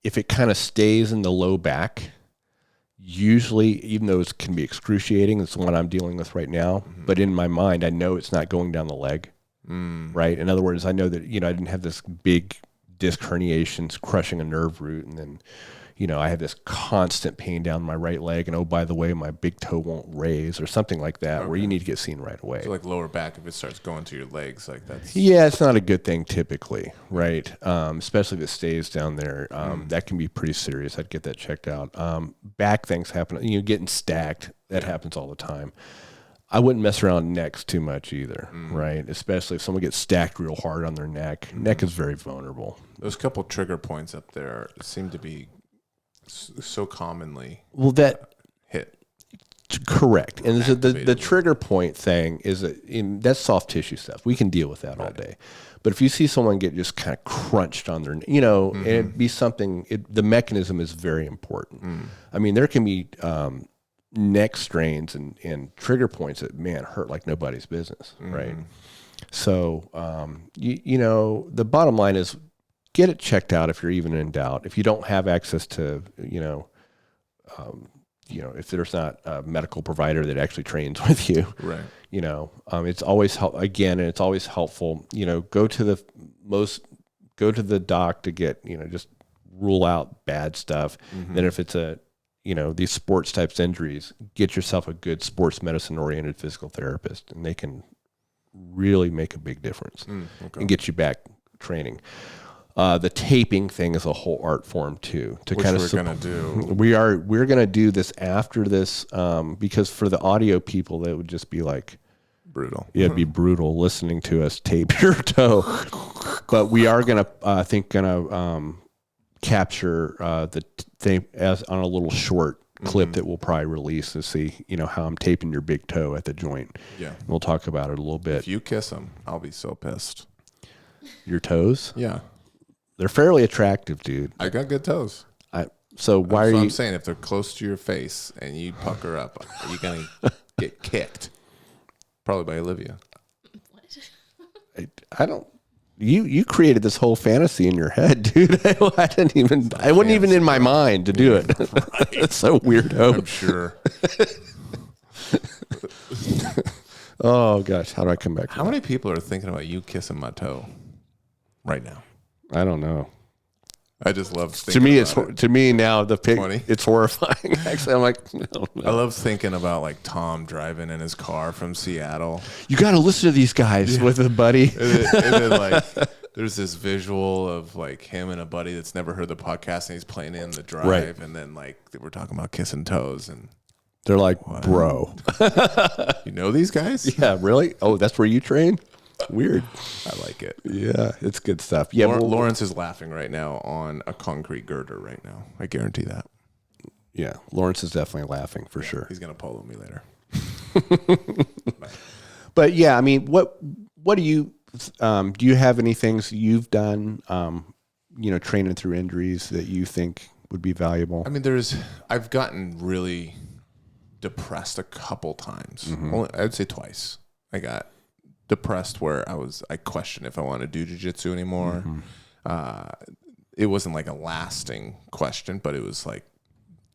If it kind of stays in the low back, usually, even though it can be excruciating, it's the one I'm dealing with right now. But in my mind, I know it's not going down the leg, right? In other words, I know that, you know, I didn't have this big disc herniations crushing a nerve root, and then, you know, I have this constant pain down my right leg, and oh, by the way, my big toe won't raise or something like that, where you need to get seen right away. So like lower back, if it starts going to your legs, like that's it's not a good thing typically, right? Especially if it stays down there, that can be pretty serious. I'd get that checked out. Back things happen, you know, getting stacked, that happens all the time. I wouldn't mess around necks too much either, right? Especially if someone gets stacked real hard on their neck. Neck is very vulnerable. Those couple trigger points up there seem to be so commonly hit. Correct. And the trigger point thing is that's soft tissue stuff. We can deal with that all day. But if you see someone get just kind of crunched on their, you know, and it'd be something, the mechanism is very important. I mean, there can be neck strains and trigger points that, man, hurt like nobody's business, right? So, you know, the bottom line is get it checked out if you're even in doubt. If you don't have access to, you know, if there's not a medical provider that actually trains with you, right? You know, it's always it's always helpful. You know, go to the doc to get, you know, just rule out bad stuff. Then if it's these sports types injuries, get yourself a good sports medicine oriented physical therapist, and they can really make a big difference and get you back training. The taping thing is a whole art form too. Which we're gonna do. We're gonna do this after this because for the audio people, that would just be like brutal. Yeah, it'd be brutal listening to us tape your toe. But we are gonna capture the thing as on a little short clip that we'll probably release to see, you know, how I'm taping your big toe at the joint. Yeah, we'll talk about it a little bit. If you kiss them, I'll be so pissed. Your toes? Yeah. They're fairly attractive, dude. I got good toes. So why are you? I'm saying if they're close to your face and you pucker up, are you gonna get kicked? Probably by Olivia. What? I don't. You created this whole fantasy in your head, dude. I wasn't even in my mind to do it. Right. It's so weirdo. I'm sure. Oh gosh, how do I come back? How many people are thinking about you kissing my toe right now? I don't know. I just love thinking to me now the pic, it's horrifying. Actually, I'm like, no. I love thinking about like Tom driving in his car from Seattle. You got to listen to these guys with a buddy. And then like there's this visual of like him and a buddy that's never heard the podcast, and he's playing in the drive, right. And then like we're talking about kissing toes, and they're like, what? Bro, you know these guys? Yeah, really? Oh, that's where you train? Weird. I like it. Yeah, it's good stuff. Yeah, Lawrence is laughing right now on a concrete girder right now. I guarantee that. Yeah, Lawrence is definitely laughing for sure. He's gonna polo me later. But yeah, I mean, what do you have any things you've done, training through injuries that you think would be valuable? I mean, I've gotten really depressed a couple times. I would say twice. I got depressed where I questioned if I want to do jiu-jitsu anymore. It wasn't like a lasting question, but it was like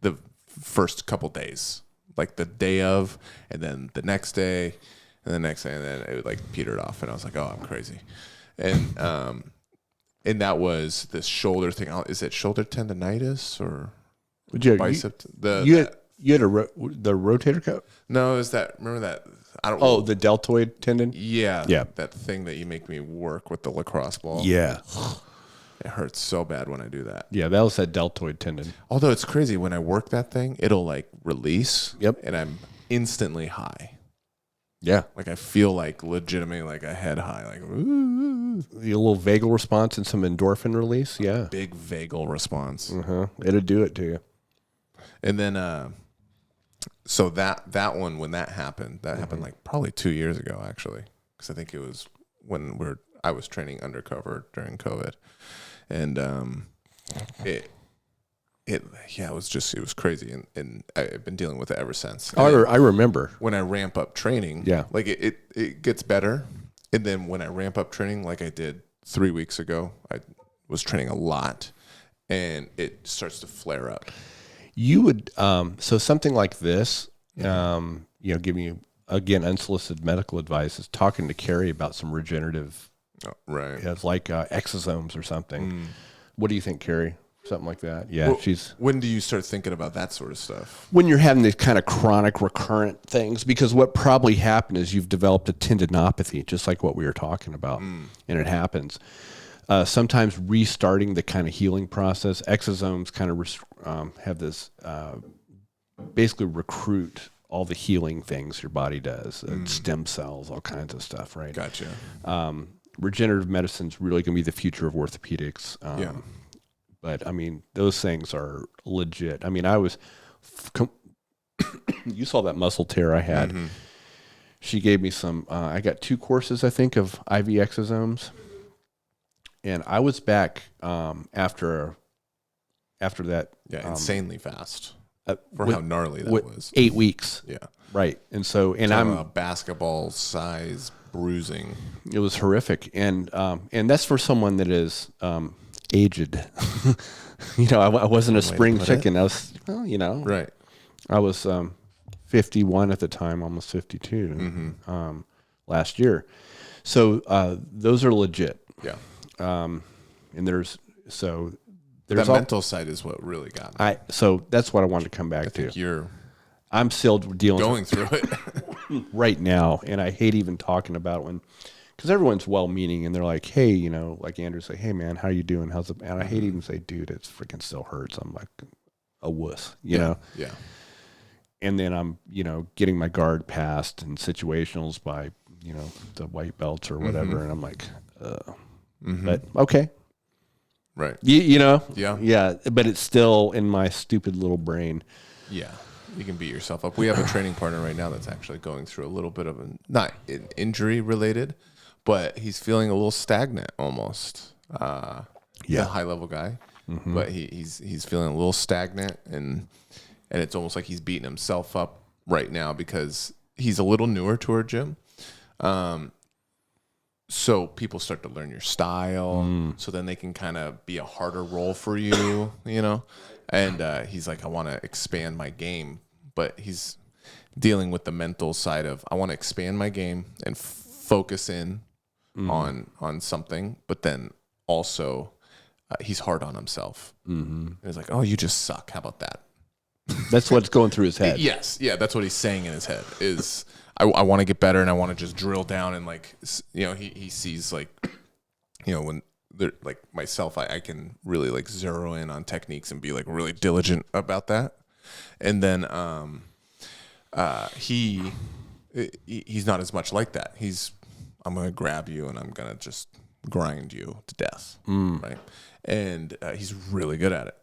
the first couple days, like the day of, and then the next day, and the next day, and then it like petered off, and I was like, oh, I'm crazy. And that was this shoulder thing. Is it shoulder tendonitis or bicep? You had the rotator cuff? No, is that, remember that? I don't. Oh, the deltoid tendon? Yeah. Yeah. That thing that you make me work with the lacrosse ball. Yeah. It hurts so bad when I do that. Yeah, that was that deltoid tendon. Although it's crazy, when I work that thing, it'll like release. Yep. And I'm instantly high. Yeah. Like I feel like legitimately like a head high. Like, ooh. A little vagal response and some endorphin release. Yeah. Big vagal response. It'll do it to you. And then, so that one, when that happened like probably 2 years ago, actually, because I think it was when I was training undercover during COVID, and it was crazy, and I've been dealing with it ever since. I remember when I ramp up training, like it gets better, and then when I ramp up training, like I did 3 weeks ago, I was training a lot, and it starts to flare up. You would so something like this, giving you again unsolicited medical advice is talking to Carrie about some regenerative, right? It's like exosomes or something. What do you think, Carrie? Something like that. Yeah, well, when do you start thinking about that sort of stuff? When you're having these kind of chronic, recurrent things, because what probably happened is you've developed a tendinopathy, just like what we were talking about, and it happens. Sometimes restarting the kind of healing process, exosomes kind of have this, basically recruit all the healing things your body does, stem cells, all kinds of stuff, right? Gotcha. Regenerative medicine is really going to be the future of orthopedics. But I mean, those things are legit. I mean, you saw that muscle tear I had. She gave me some, I got 2 courses, I think, of IV exosomes. And I was back after that. Yeah, insanely fast for how gnarly that was. 8 weeks. Yeah. Right. And so, and I'm a basketball size bruising. It was horrific. And that's for someone that is aged. I wasn't a spring chicken. I was, right. I was 51 at the time, almost 52 last year. So those are legit. Yeah. And there's the mental side is what really got me. So that's what I wanted to come back to. I'm still going through it right now, and I hate even talking about it because everyone's well-meaning and they're like, hey, like Andrew say, hey man, how you doing? How's it? And I hate even say, dude, it freaking still hurts. I'm like a wuss, you know? Yeah. And then I'm, getting my guard passed in situationals by, the white belts or whatever, and I'm like, but okay. Right. Yeah. Yeah. But it's still in my stupid little brain. Yeah. You can beat yourself up. We have a training partner right now that's actually going through a little bit of not injury related, but he's feeling a little stagnant almost. A high level guy, but he's feeling a little stagnant, and it's almost like he's beating himself up right now because he's a little newer to our gym. So people start to learn your style, so then they can kind of be a harder role for you, And he's like, I want to expand my game, but he's dealing with the mental side of, I want to expand my game and focus in on something, but then also he's hard on himself. And he's like, oh, you just suck. How about that? That's what's going through his head. Yes. Yeah. That's what he's saying in his head is, I want to get better and I want to just drill down and he sees when they're like myself, I can really like zero in on techniques and be like really diligent about that. And then he's not as much like that. I'm going to grab you and I'm going to just grind you to death. Right. And he's really good at it.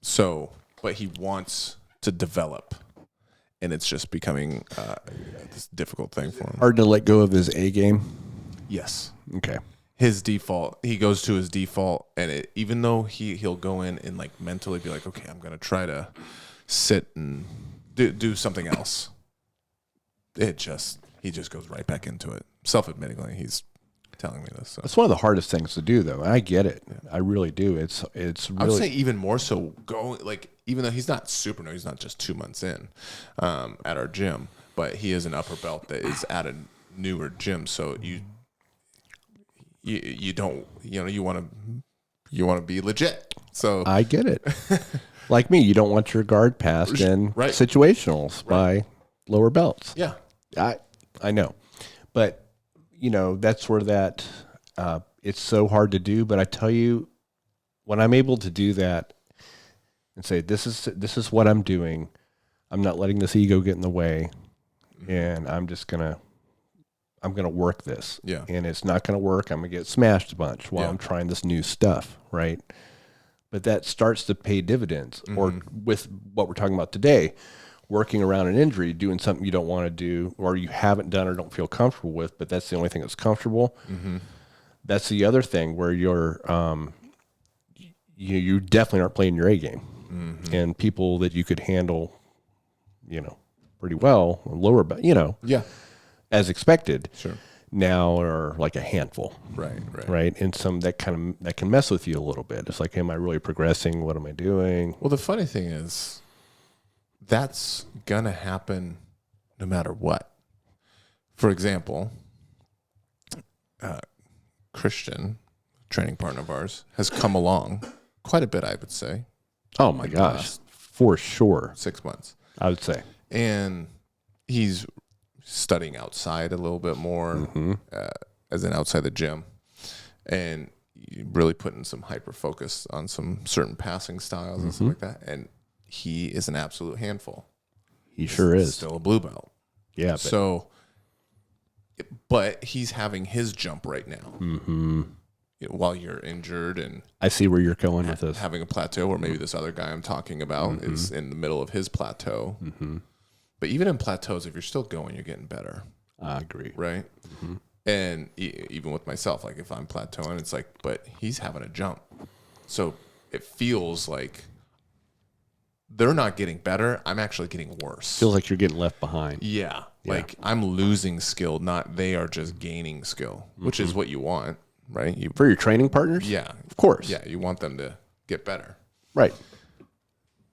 So, but he wants to develop. And it's just becoming this difficult thing for him. Hard to let go of his A game? Yes. Okay. His default, he goes to his default, and even though he'll go in and like mentally be like, okay, I'm going to try to sit and do something else. He just goes right back into it. Self-admittingly, he's telling me this. So. It's one of the hardest things to do, though. I get it. Yeah. I really do. It's really. I would say even more so going like, even though he's not super new, he's not just 2 months in at our gym, but he is an upper belt that is at a newer gym. So you don't, you want to be legit. So I get it. Like me, you don't want your guard passed in situationals by lower belts. Yeah. I know. But, that's where that, it's so hard to do. But I tell you, when I'm able to do that and say, this is what I'm doing, I'm not letting this ego get in the way, and I'm just going to work this. Yeah. And it's not going to work. I'm going to get smashed a bunch while I'm trying this new stuff, right? But that starts to pay dividends. Or with what we're talking about today, working around an injury, doing something you don't want to do or you haven't done or don't feel comfortable with, but that's the only thing that's comfortable. That's the other thing where you're you definitely aren't playing your A game. And people that you could handle, pretty well, lower, as expected. Sure. Now are like a handful. Right. And some that can mess with you a little bit. It's like, am I really progressing? What am I doing? Well, the funny thing is that's going to happen no matter what. For example, Christian, training partner of ours, has come along quite a bit, I would say. Oh my gosh. For sure. 6 months. I would say. And he's studying outside a little bit more, as in outside the gym, and really putting some hyper focus on some certain passing styles and stuff like that. And he is an absolute handful. He sure is. Still a blue belt. Yeah. But he's having his jump right now. While you're injured and I see where you're going with this. Having a plateau, or maybe this other guy I'm talking about is in the middle of his plateau. But even in plateaus, if you're still going, you're getting better. I agree. Right? And even with myself, like if I'm plateauing, it's like, but he's having a jump. So it feels like they're not getting better. I'm actually getting worse. Feels like you're getting left behind. Yeah. Like I'm losing skill, not they are just gaining skill, which is what you want, right? For your training partners? Yeah. Of course. Yeah. You want them to get better. Right.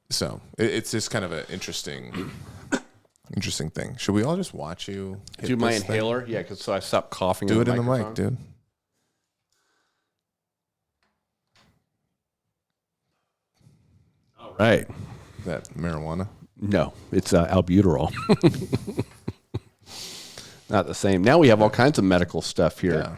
So it's just kind of an interesting thing. Should we all just watch you do my inhaler? Thing? Yeah, so I stopped coughing. Do it in the mic, dude. All right. Is that marijuana? No, it's albuterol. Not the same. Now we have all kinds of medical stuff here. Yeah.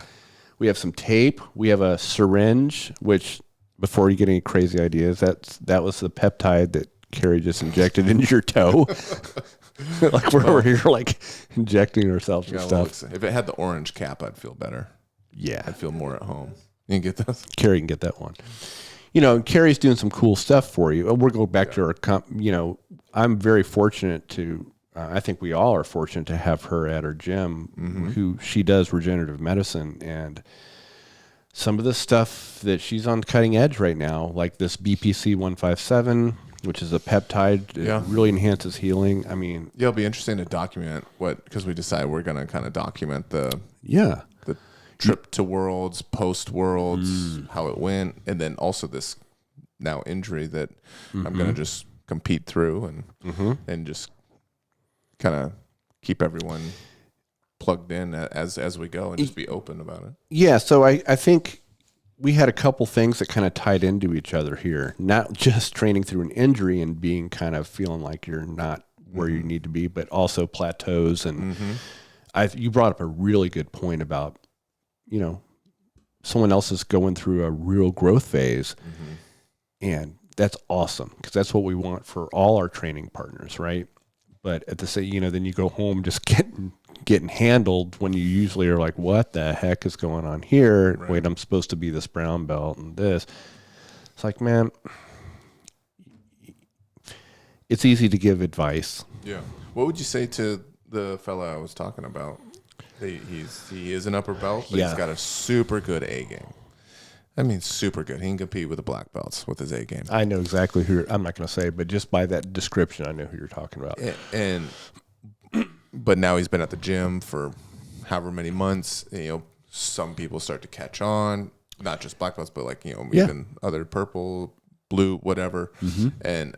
We have some tape. We have a syringe, which before you get any crazy ideas, that was the peptide that Carrie just injected into your toe. Like we're here like injecting ourselves with stuff. If it had the orange cap, I'd feel better. Yeah. I'd feel more at home. You can get this? Carrie can get that one. Carrie's doing some cool stuff for you. We're going back to her, I'm very fortunate to, I think we all are fortunate to have her at our gym, who she does regenerative medicine. And some of the stuff that she's on cutting edge right now, like this BPC 157, which is a peptide, it really enhances healing. I mean, it'll be interesting to document because we decided we're going to kind of document the trip to Worlds, post Worlds, how it went, and then also this now injury that I'm going to just compete through and just kind of keep everyone plugged in as we go and just be open about it. Yeah, so I think we had a couple things that kind of tied into each other here, not just training through an injury and being kind of feeling like you're not where you need to be, but also plateaus. And you brought up a really good point about, someone else is going through a real growth phase. And that's awesome because that's what we want for all our training partners, right? But at the same, then you go home just getting handled when you usually are like, what the heck is going on here? Right. Wait, I'm supposed to be this brown belt and this. It's like, man, it's easy to give advice. Yeah. What would you say to the fella I was talking about? He is an upper belt, but he's got a super good A game. I mean, super good. He can compete with the black belts with his A game. I know exactly who I'm not going to say, but just by that description, I know who you're talking about. But now he's been at the gym for however many months. Some people start to catch on, not just black belts, but like even other purple, blue, whatever. And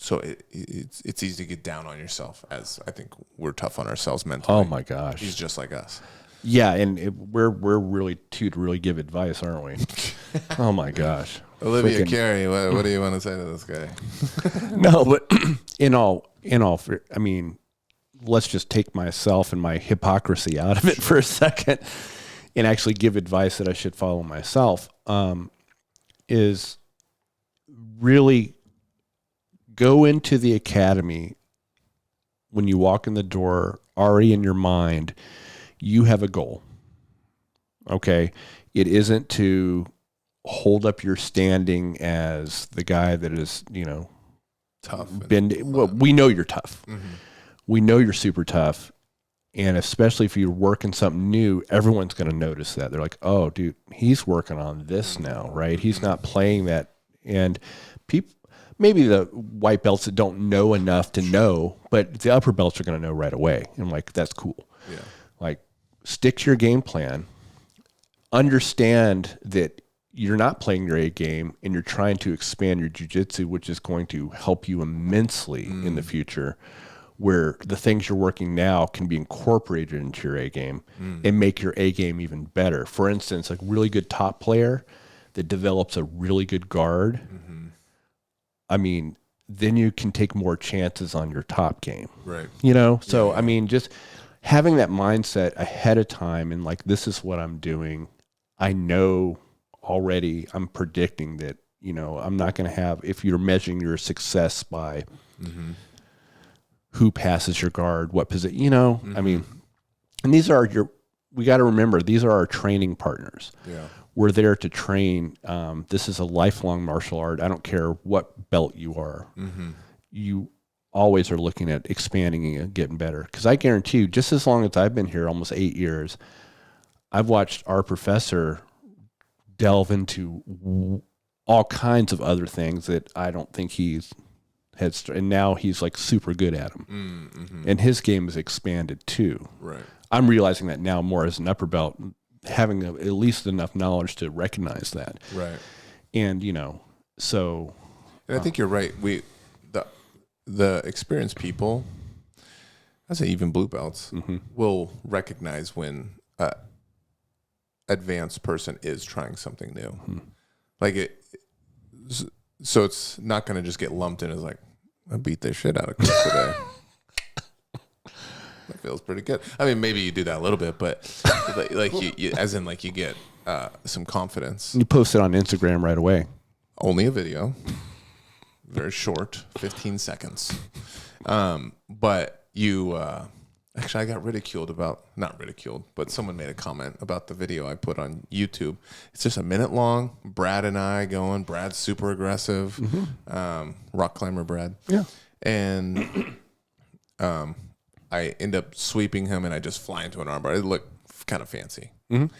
so it's easy to get down on yourself, as I think we're tough on ourselves mentally. Oh my gosh, he's just like us. Yeah, and we're really to really give advice, aren't we? Oh my gosh, Olivia Carey, what do you want to say to this guy? No, but in all, I mean, let's just take myself and my hypocrisy out of it for a second, and actually give advice that I should follow myself. Is really go into the academy when you walk in the door, already in your mind, you have a goal. Okay. It isn't to hold up your standing as the guy that is, Tough. We know you're tough. Mm-hmm. We know you're super tough. And especially if you're working something new, everyone's going to notice that. They're like, oh, dude, he's working on this now, right? He's not playing that. And people, maybe the white belts that don't know enough to know, but the upper belts are going to know right away. And I'm like, that's cool. Yeah. Like, stick to your game plan. Understand that you're not playing your A game and you're trying to expand your jiu-jitsu, which is going to help you immensely in the future, where the things you're working now can be incorporated into your A game and make your A game even better. For instance, a really good top player that develops a really good guard, I mean, then you can take more chances on your top game. Right. So, I mean, just having that mindset ahead of time and like, this is what I'm doing. I know already, I'm predicting that, I'm not going to have, if you're measuring your success by who passes your guard, what position, I mean, and these are we got to remember, these are our training partners. Yeah. We're there to train. This is a lifelong martial art. I don't care what belt you are. You always are looking at expanding and getting better. Because I guarantee you, just as long as I've been here, almost 8 years, I've watched our professor delve into all kinds of other things that I don't think he's had. And now he's like super good at them. And his game has expanded too. Right. I'm realizing that now more as an upper belt, having at least enough knowledge to recognize that. Right. And, so. And I think you're right. The experienced people, I say even blue belts, will recognize when advanced person is trying something new. Like it, so it's not going to just get lumped in as like, I beat the shit out of Chris today. That feels pretty good. I mean, maybe you do that a little bit, but like you as in like you get some confidence. You post it on Instagram right away. Only a video, very short, 15 seconds. But you actually, I got not ridiculed, but someone made a comment about the video I put on YouTube. It's just a minute long. Brad and I going. Brad's super aggressive. Rock climber Brad. Yeah. And I end up sweeping him, and I just fly into an armbar. It looked kind of fancy. And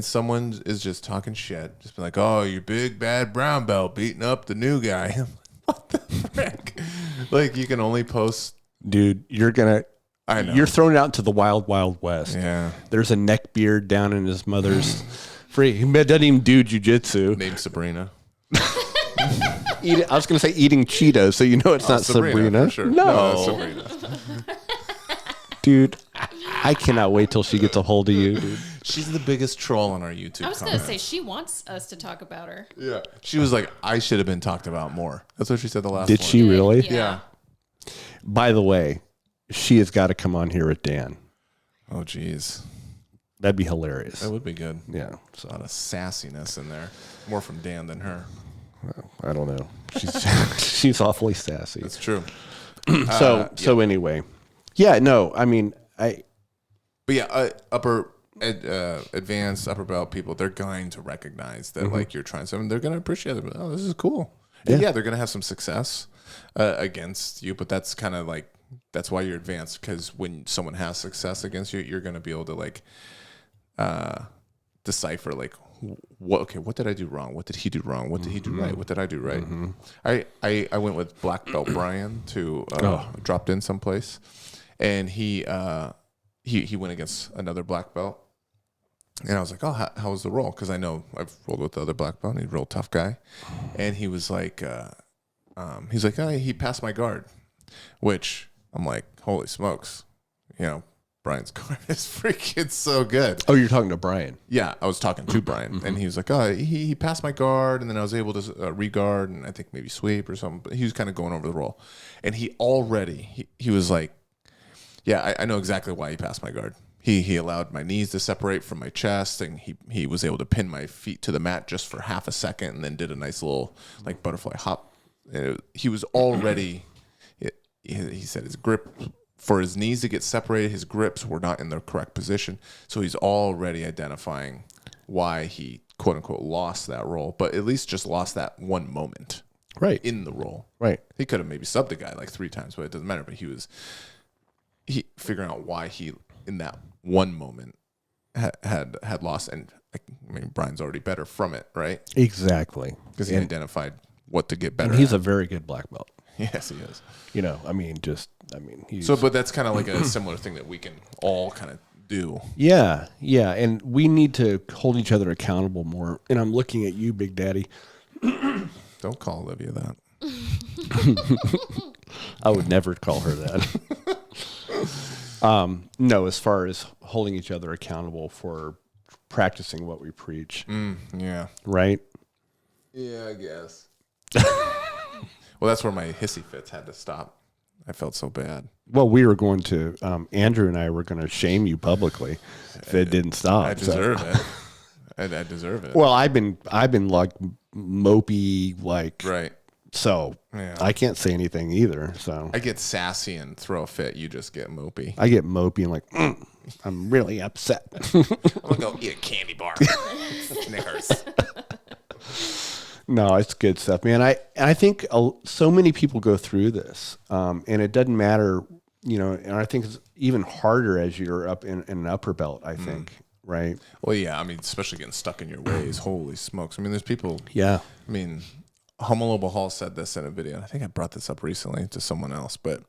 someone is just talking shit, just be like, "Oh, you big bad brown belt beating up the new guy." I'm like, what the frick? Like, you can only post. Dude, I know. You're thrown out into the wild, wild west. Yeah. There's a neck beard down in his mother's. He doesn't even do jujitsu. Named Sabrina. I was going to say eating Cheetos, so it's not Sabrina. For sure. No, it's Sabrina. Dude, I cannot wait till she gets a hold of you, dude. She's the biggest troll on our YouTube. I was going to say, she wants us to talk about her. Yeah. She was like, I should have been talked about more. That's what she said the last Did one. she really? Yeah. By the way, she has got to come on here with Dan. Oh, geez. That'd be hilarious. That would be good. Yeah. A lot of sassiness in there. More from Dan than her. Well, I don't know. She's awfully sassy. That's true. So anyway. Yeah, no, I mean, But yeah, advanced upper belt people, they're going to recognize that like you're trying something. They're going to appreciate it. Oh, this is cool. And yeah, they're going to have some success against you, but that's kind of like, that's why you're advanced, because when someone has success against you, you're going to be able to like decipher like, what did I do wrong? What did he do wrong? What did he do right? What did I do right? I went with black belt Brian to dropped in someplace, and he went against another black belt, and I was like, oh, how was the roll? Because I know I've rolled with the other black belt, and he's a real tough guy, and he was like, he passed my guard, which I'm like, holy smokes, Brian's card is freaking so good. Oh, you're talking to Brian. Yeah, I was talking to Brian, and he was like, "Oh, he passed my guard, and then I was able to re-guard, and I think maybe sweep or something." But he was kind of going over the roll, and he was like, "Yeah, I know exactly why he passed my guard. He allowed my knees to separate from my chest, and he was able to pin my feet to the mat just for half a second, and then did a nice little like butterfly hop. He was already." He said his grip. For his knees to get separated, his grips were not in the correct position. So he's already identifying why he, quote unquote, lost that roll, but at least just lost that one moment in the roll. Right. He could have maybe subbed the guy like 3 times, but it doesn't matter. But he figuring out why he, in that one moment, had lost. And I mean, Brian's already better from it, right? Exactly. Because he identified what to get better And he's at. a very good black belt. Yes, he is. He's But that's kind of like a similar thing that we can all kind of do. Yeah, and we need to hold each other accountable more. And I'm looking at you, Big Daddy. Don't call Olivia that. I would never call her that. No, as far as holding each other accountable for practicing what we preach. Yeah. Right? Yeah, I guess. Well, that's where my hissy fits had to stop. I felt so bad. Well, we were going to, Andrew and I were going to shame you publicly if it didn't stop. I deserve it. I deserve it. Well, I've been like mopey, like, Right. So Yeah. I can't say anything either. So I get sassy and throw a fit. You just get mopey. I get mopey and like, I'm really upset. I'm going to go eat a candy bar. Snickers. No, it's good stuff, man. I think so many people go through this, and it doesn't matter, and I think it's even harder as you're up in an upper belt, I think, right? Well, yeah, I mean, especially getting stuck in your ways. Holy smokes. I mean, there's people. Yeah. I mean, Humaloba Hall said this in a video, and I think I brought this up recently to someone else, but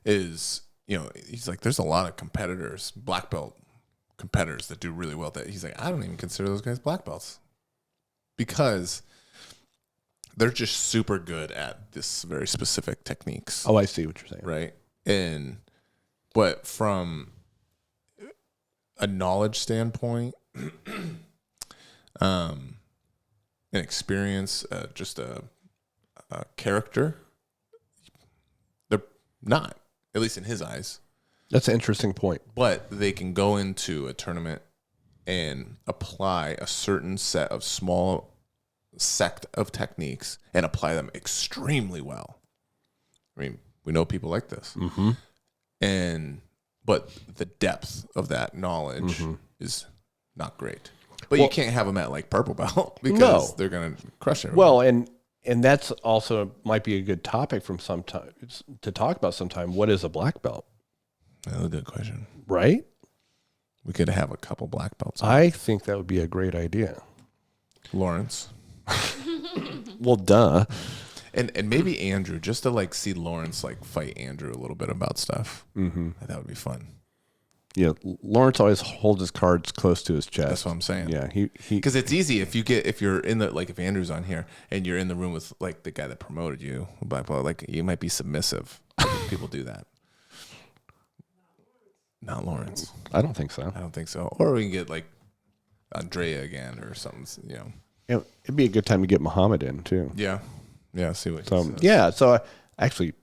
he's like, there's a lot of competitors, black belt competitors that do really well that he's like, I don't even consider those guys black belts because they're just super good at this very specific techniques. Oh, I see what you're saying. Right. But from a knowledge standpoint, an experience, just a character, they're not, at least in his eyes. That's an interesting point. But they can go into a tournament and apply a certain set of small sect of techniques and apply them extremely well. I mean, we know people like this. But the depth of that knowledge is not great. But you can't have them at like purple belt because they're going to crush it. Well, and that's also might be a good topic from sometime to talk about sometime. What is a black belt? That's a good question. Right? We could have a couple black belts. I think that would be a great idea. Lawrence. Well, duh. And maybe Andrew, just to like see Lawrence like fight Andrew a little bit about stuff. That would be fun. Yeah, Lawrence always holds his cards close to his chest. That's what I'm saying. Yeah, he because it's easy if you're in the, like if Andrew's on here and you're in the room with like the guy that promoted you, black belt, like you might be submissive. People do that. Not Lawrence. I don't think so. I don't think so. Or we can get like Andrea again or something. It'd be a good time to get Muhammad in too. Yeah. See what. So So actually,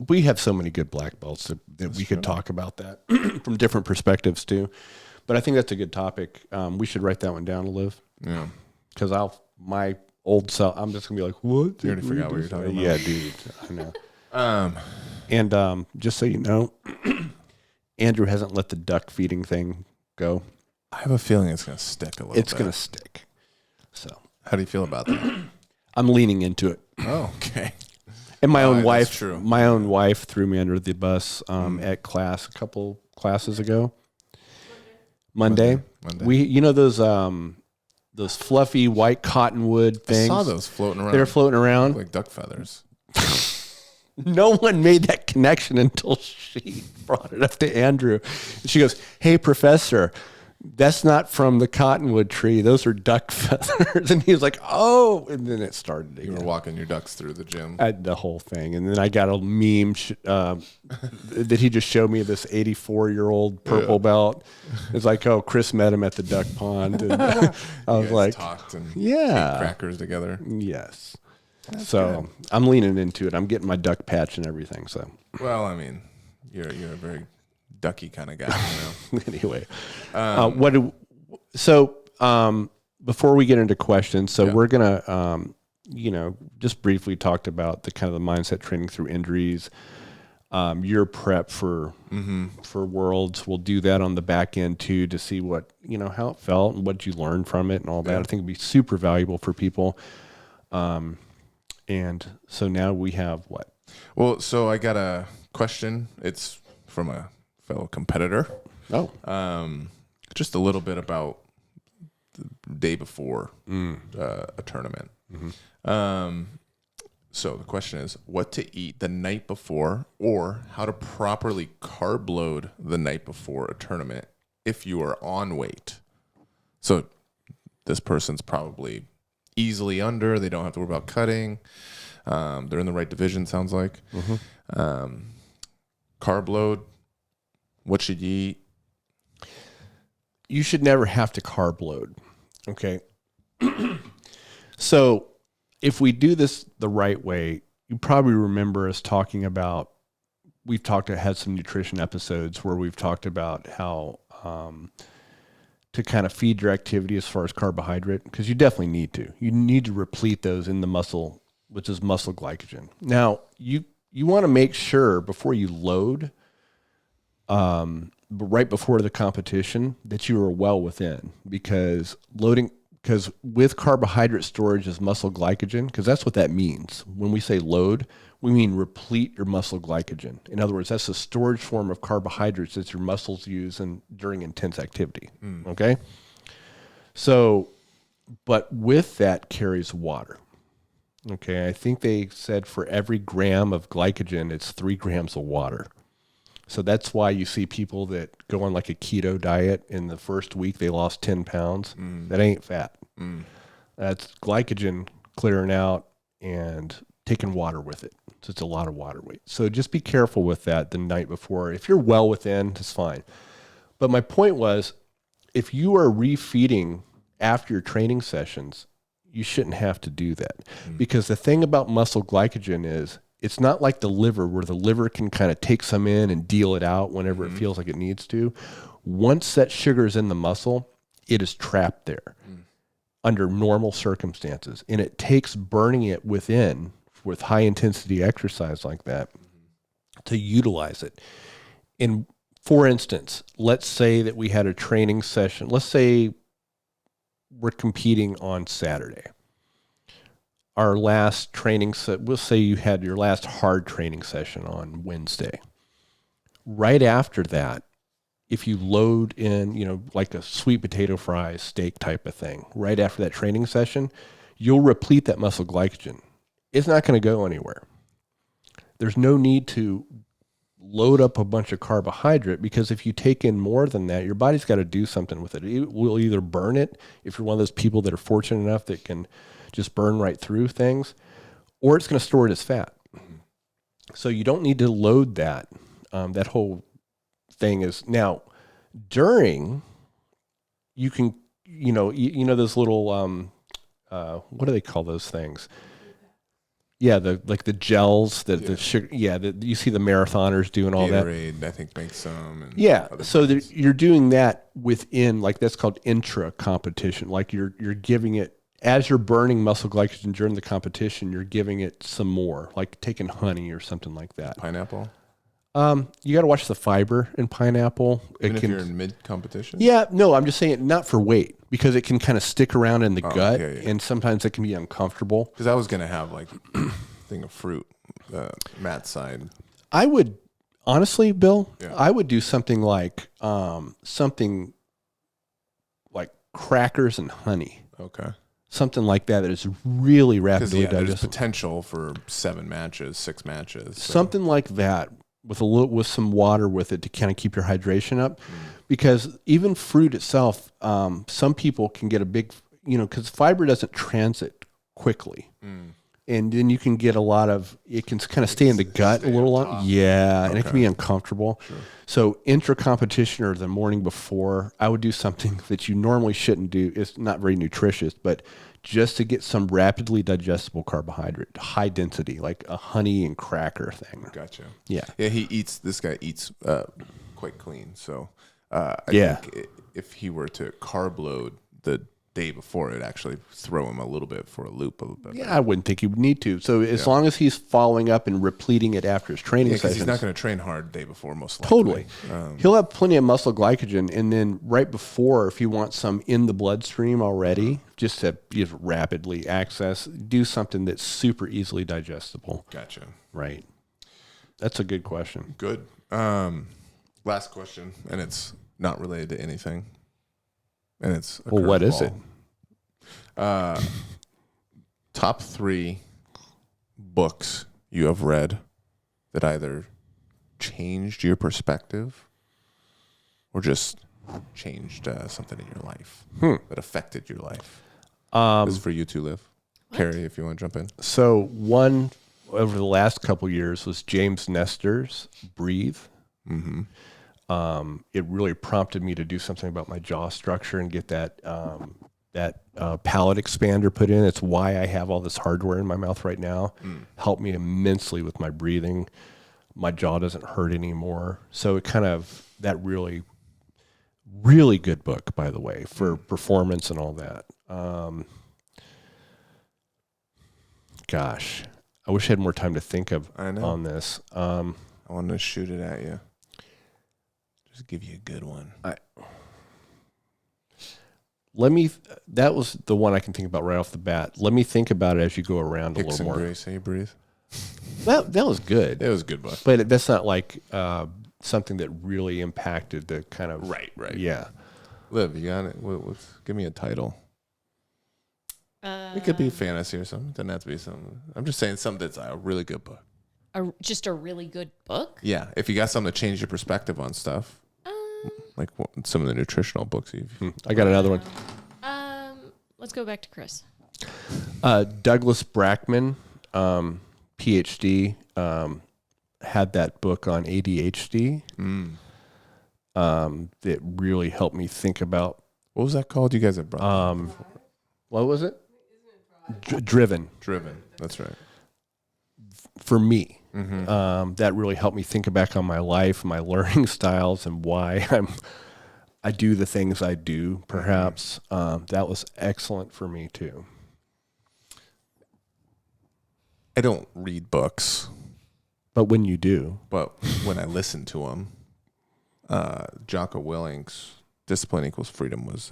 we have so many good black belts that we could talk about that from different perspectives too. But I think that's a good topic. We should write that one down to live. Yeah. Because my old self, I'm just gonna be like, what? You already forgot what you're talking about. Yeah, dude. I know. And just so you know, Andrew hasn't let the duck feeding thing go. I have a feeling it's going to stick a little bit. It's going to stick. So, how do you feel about that? I'm leaning into it. Oh, okay. And my own wife, true. my own wife threw me under the bus at class a couple classes ago. Monday. We, those fluffy white cottonwood things. I saw those floating around. They were floating around like duck feathers. No one made that connection until she brought it up to Andrew. She goes, "Hey, professor, that's not from the cottonwood tree. Those are duck feathers. And he was like, oh, and then it started again. You were walking your ducks through the gym. The whole thing. And then I got a meme that he just showed me, this 84-year-old purple belt. It's like, oh, Chris met him at the duck pond. And I was like, talked and yeah, ate crackers together. Yes. So good. I'm leaning into it. I'm getting my duck patch and everything. So, well, I mean, you're a very ducky kind of guy, you know. Anyway, before we get into questions, we're gonna just briefly talked about the kind of the mindset training through injuries, your prep for Worlds. We'll do that on the back end too, to see what, how it felt and what you learned from it and all that. I think it'd be super valuable for people. And so now we have what? Well, so I got a question. It's from a fellow competitor. Oh. Just a little bit about the day before a tournament. So the question is what to eat the night before, or how to properly carb load the night before a tournament if you are on weight. So this person's probably easily under. They don't have to worry about cutting. They're in the right division, sounds like. Carb load. What should you eat? You should never have to carb load. Okay. So if we do this the right way, you probably remember us talking about, had some nutrition episodes where we've talked about how to kind of feed your activity as far as carbohydrate, because you definitely need to. You need to replete those in the muscle, which is muscle glycogen. Now, you want to make sure before you load, right before the competition, that you are well within, because with carbohydrate storage as muscle glycogen, because that's what that means. When we say load, we mean replete your muscle glycogen. In other words, that's a storage form of carbohydrates that your muscles use during intense activity. Okay? So, but with that carries water. Okay, I think they said for every gram of glycogen, it's 3 grams of water. So that's why you see people that go on like a keto diet in the first week, they lost 10 pounds. That ain't fat. That's glycogen clearing out and taking water with it. So it's a lot of water weight. So just be careful with that the night before. If you're well within, it's fine. But my point was, if you are refeeding after your training sessions, you shouldn't have to do that. Because the thing about muscle glycogen is, it's not like the liver, where the liver can kind of take some in and deal it out whenever it feels like it needs to. Once that sugar is in the muscle, it is trapped there under normal circumstances. And it takes burning it within with high intensity exercise like that to utilize it. And for instance, let's say that we had a training session. Let's say we're competing on Saturday. Our last training we'll say you had your last hard training session on Wednesday. Right after that, if you load in, like a sweet potato fries, steak type of thing, right after that training session, you'll replete that muscle glycogen. It's not going to go anywhere. There's no need to load up a bunch of carbohydrate, because if you take in more than that, your body's got to do something with it. It will either burn it, if you're one of those people that are fortunate enough that can just burn right through things, or it's going to store it as fat. So you don't need to load that. That whole thing is now during, you can, those little, what do they call those things? Yeah, the gels, the sugar. Yeah, you see the marathoners doing all Gatorade, that. I think makes some. And so you're doing that within, like, that's called intra competition. Like you're giving it, as you're burning muscle glycogen during the competition, you're giving it some more, like taking honey or something like that. Pineapple. You got to watch the fiber in pineapple. Even if you're in mid competition. Yeah, no, I'm just saying not for weight, because it can kind of stick around in the gut, and sometimes it can be uncomfortable. Because I was gonna have like a thing of fruit, Matt's side. I would honestly, Bill, I would do something like crackers and honey. Okay. Something like that is really rapidly digestible. There's potential for 7 matches, 6 matches. So. Something like that with some water with it to kind of keep your hydration up. because even fruit itself, some people can get a big, because fiber doesn't transit quickly. And then you can get a lot of, it can kind of stay in the gut a little long. Yeah, and it can be uncomfortable. Sure. So intra-competition or the morning before, I would do something that you normally shouldn't do. It's not very nutritious, but just to get some rapidly digestible carbohydrate, high density, like a honey and cracker thing. Gotcha. Yeah. Yeah, this guy eats quite clean. So I think if he were to carb load the day before, it actually throw him a little bit for a loop. Yeah, I wouldn't think he would need to. So as long as he's following up and repleting it after his training sessions. He's not going to train hard the day before, most likely. Totally. He'll have plenty of muscle glycogen, and then right before, if you want some in the bloodstream already, just to rapidly access, do something that's super easily digestible. Gotcha. Right. That's a good question. Good. Last question, and it's not related to anything. And it's what is it? Top 3 books you have read that either changed your perspective or just changed something in your life that affected your life. This is for you to live. Carrie, if you want to jump in. So one over the last couple years was James Nestor's Breathe. Mm-hmm. It really prompted me to do something about my jaw structure and get that palate expander put in. It's why I have all this hardware in my mouth right now. Helped me immensely with my breathing. My jaw doesn't hurt anymore. So it kind of, that really, really good book, by the way, for performance and all that. Gosh, I wish I had more time to think of on this. I wanted to shoot it at you. Just give you a good one. That was the one I can think about right off the bat. Let me think about it as you go around a little more. Grace, how you breathe? That was good. It was a good book. But that's not like something that really impacted the kind of... Right. Yeah. Liv, you got it? Give me a title. It could be fantasy or something. It doesn't have to be something. I'm just saying something that's a really good book. Just a really good book? Yeah. If you got something to change your perspective on stuff. Like some of the nutritional books you've... I got another one. Let's go back to Chris. Douglas Brackman, PhD, had that book on ADHD. That really helped me think about... What was that called? You guys have brought what was it? Driven. That's right. For me. That really helped me think back on my life, my learning styles, and why I do the things I do, perhaps. That was excellent for me, too. I don't read books. But when you do. But when I listen to them, Jocko Willink's Discipline Equals Freedom was,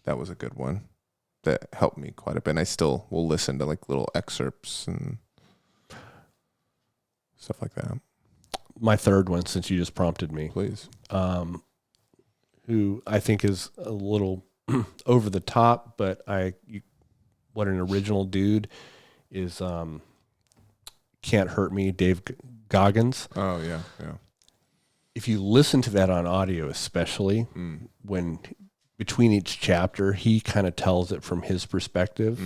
that was a good one. That helped me quite a bit. And I still will listen to like little excerpts and stuff like that. My third one, since you just prompted me. Please. Who I think is a little over the top, but what an original dude is Can't Hurt Me, Dave Goggins. Oh, yeah. If you listen to that on audio, especially when between each chapter, he kind of tells it from his perspective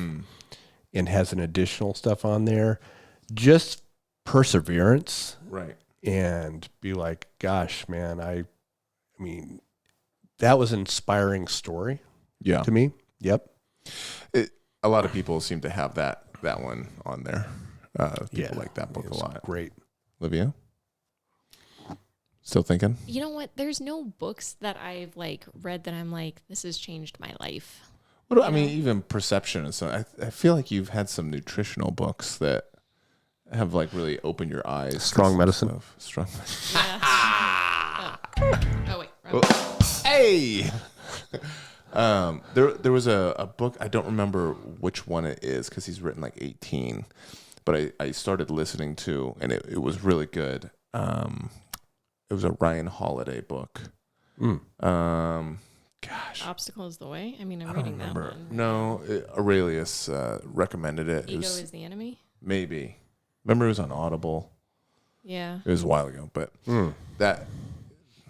and has an additional stuff on there. Just perseverance. Right. And be like, gosh, man, I mean, that was an inspiring story. Yeah. To me. Yep. A lot of people seem to have that one on there. People like that book a lot. Great. Olivia? Still thinking? You know what? There's no books that I've read that I'm like, this has changed my life. I mean, even perception and stuff. I feel like you've had some nutritional books that have really opened your eyes. Strong Medicine. Strong Medicine. Yeah. Oh wait. Hey. There was a book, I don't remember which one it is because he's written 18, but I started listening to, and it was really good. It was a Ryan Holiday book. Gosh. Obstacle is the Way? I mean, I'm reading that one. No, Aurelius recommended it. Ego is the Enemy? Maybe. Remember it was on Audible? Yeah. It was a while ago, but that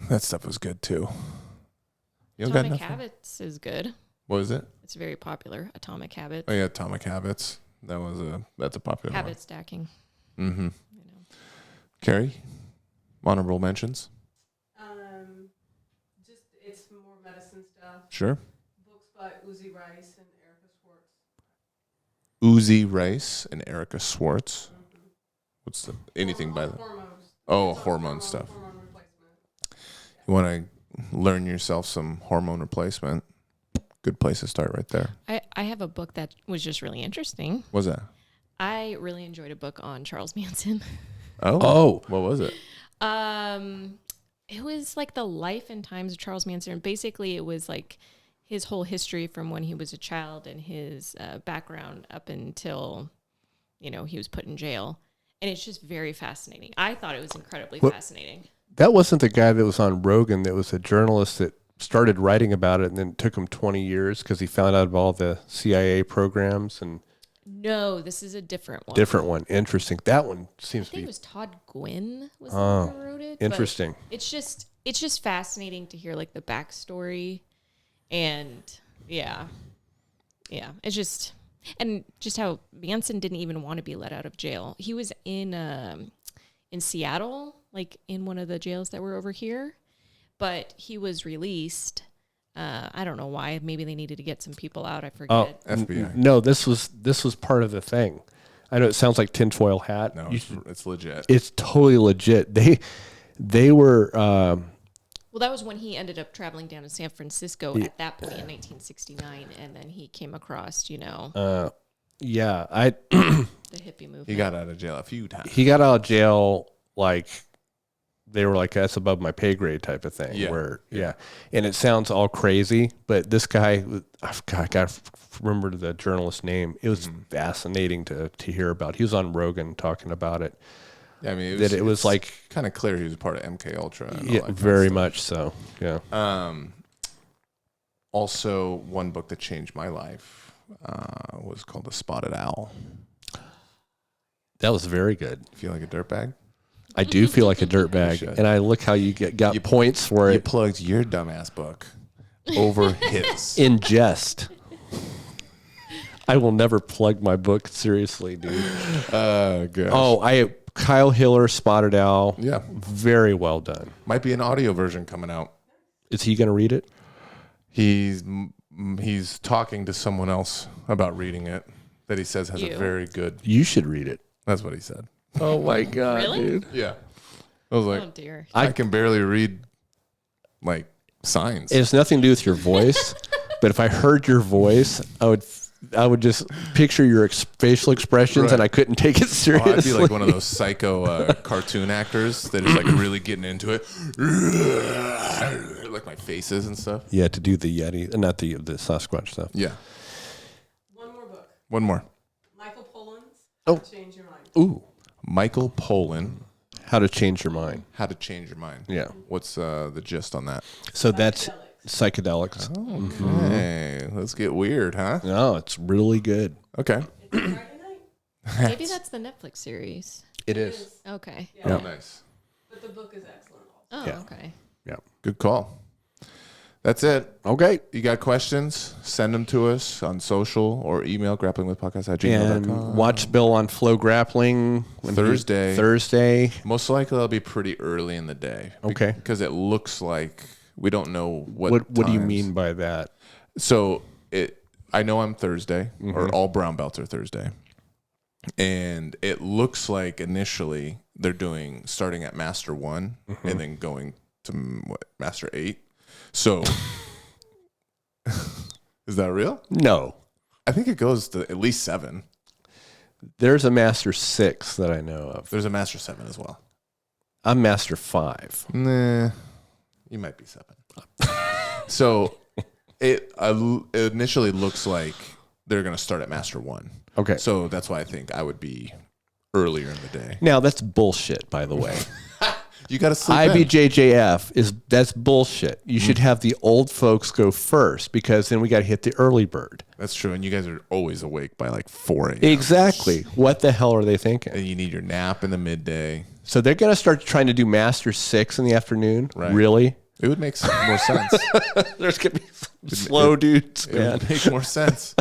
That stuff was good too. You don't got Atomic nothing? Habits is good. What was it? It's very popular. Atomic Habits. Oh yeah, Atomic Habits. That's a popular Habit stacking. one. Mm-hmm. You know. Carrie, honorable mentions. Just it's more medicine stuff. Sure. Books by Uzi Rice and Erica Schwartz. Uzi Rice and Erica Schwartz. Mm-hmm. What's anything by the? Hormones. Oh, It's on hormone stuff. Hormone replacement. You want to learn yourself some hormone replacement? Good place to start right there. I have a book that was just really interesting. What's that? I really enjoyed a book on Charles Manson. Oh. What was it? It was like the life and times of Charles Manson. And basically, it was like his whole history from when he was a child and his background up until, he was put in jail. And it's just very fascinating. I thought it was incredibly fascinating. That wasn't the guy that was on Rogan. That was a journalist that started writing about it, and then it took him 20 years because he found out of all the CIA programs and. No, this is a different one. Different one. Interesting. That one I seems to think be it was Todd Gwynn was the one who wrote it. but interesting. It's just fascinating to hear like the backstory, and it's just how Manson didn't even want to be let out of jail. He was in Seattle, like in one of the jails that were over here, but he was released. I don't know why. Maybe they needed to get some people out. I forget. FBI. No, this was part of the thing. I know it sounds like tinfoil hat. No, it's legit. It's totally legit. They were. Well, that was when he ended up traveling down to San Francisco at that point in 1969, and then he came across, The hippie movement. He got out of jail a few times. He got out of jail like they were like, that's above my pay grade type of thing. Yeah. And it sounds all crazy, but this guy, I got to remember the journalist's name. It was fascinating to hear about. He was on Rogan talking about it. Yeah, I mean, it was like kind of clear he was a part of MK Ultra. And yeah, all that very kind of much so. Yeah. Also, one book that changed my life was called The Spotted Owl. That was very good. Feel like a dirtbag? I do feel like a dirtbag, should. and I look how you got points for You it plugged your dumbass book over his. in jest. I will never plug my book seriously, dude. Oh, gosh. Oh, Kyle Hiller, Spotted Owl. Yeah. Very well done. Might be an audio version coming out. Is he going to read it? He's talking to someone else about reading it that he says has a very good. You should read it. That's what he said. Oh my god, Really? dude! Yeah. I was like, Oh dear. I can barely read like signs. It has nothing to do with your voice, but if I heard your voice, I would just picture your facial expressions, and I couldn't take it seriously. I'd be like one of those psycho cartoon actors that is like really getting into it, like my faces and stuff. Yeah, to do the Yeti, not the Sasquatch stuff. Yeah. One more book. One more. Michael Pollan's Oh. How to Change Your Mind. Ooh, Michael Pollan, How to Change Your Mind. How to Change Your Mind. Yeah. What's the gist on that? So that's psychedelics. Okay, let's get weird, huh? No, it's really good. Okay. It's Friday night. Maybe that's the Netflix series. It is. Okay. Yeah. Yeah. Nice. But the book is excellent also. Oh, Yeah. okay. Yeah. Good call. That's it. Okay. You got questions? Send them to us on social or email grapplingwithpodcast@gmail.com. And watch Bill on Flow Grappling Thursday. Thursday. Most likely that'll be pretty early in the day. Okay. Because it looks like we don't know what What do you times. mean by that? So I know I'm Thursday, or all brown belts are Thursday. And it looks like initially they're starting at Master 1 and then going to Master 8. So is that real? No. I think it goes to at least 7. There's a Master 6 that I know of. There's a Master 7 as well. I'm Master 5. Nah, you might be 7. So it initially looks like they're going to start at Master 1. Okay. So that's why I think I would be earlier in the day. Now, that's bullshit, by the way. You got to sleep in. IBJJF that's bullshit. You should have the old folks go first because then we got to hit the early bird. That's true. And you guys are always awake by like 4 a.m. Exactly. What the hell are they thinking? And you need your nap in the midday. So they're going to start trying to do Master 6 in the afternoon? Right. Really? It would make more sense. There's going to be some slow dudes, It man. would make more sense.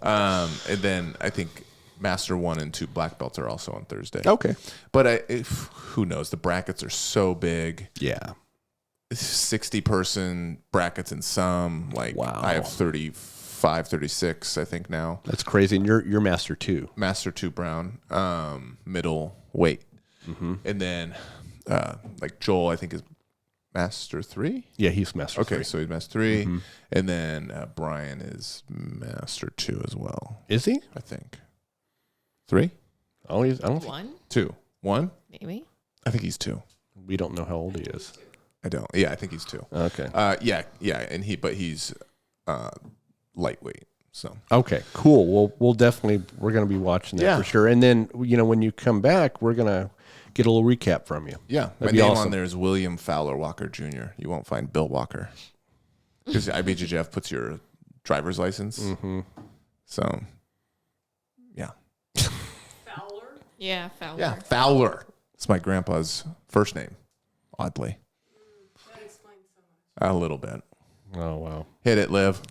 And then I think Master 1 and 2 black belts are also on Thursday. Okay. But who knows? The brackets are so big. Yeah. 60-person brackets in some. Like, Wow. I have 35, 36, I think now. That's crazy. And you're Master 2. Master 2 brown, middle weight. And then like Joel, I think, is Master 3. Yeah, he's Master 3. Okay, so he's Master 3. And then Brian is Master 2 as well, Is he? I think. 3? Oh, I don't think 1, 2. 1? maybe. I think he's 2. we don't know how old he is. I don't. Yeah, I think he's 2. Okay. Yeah, and he's lightweight. So Okay, cool. We're going to be watching that Yeah. for sure. And then, when you come back, we're going to get a little recap from you. yeah, my That'd be name awesome. on there is William Fowler Walker Jr. You won't find Bill Walker because IBJJF puts your driver's license. So yeah, Fowler. Yeah, Fowler. yeah, Fowler. It's my grandpa's first name. Oddly, That explains so much. a little bit. Oh, wow. Hit it, Liv.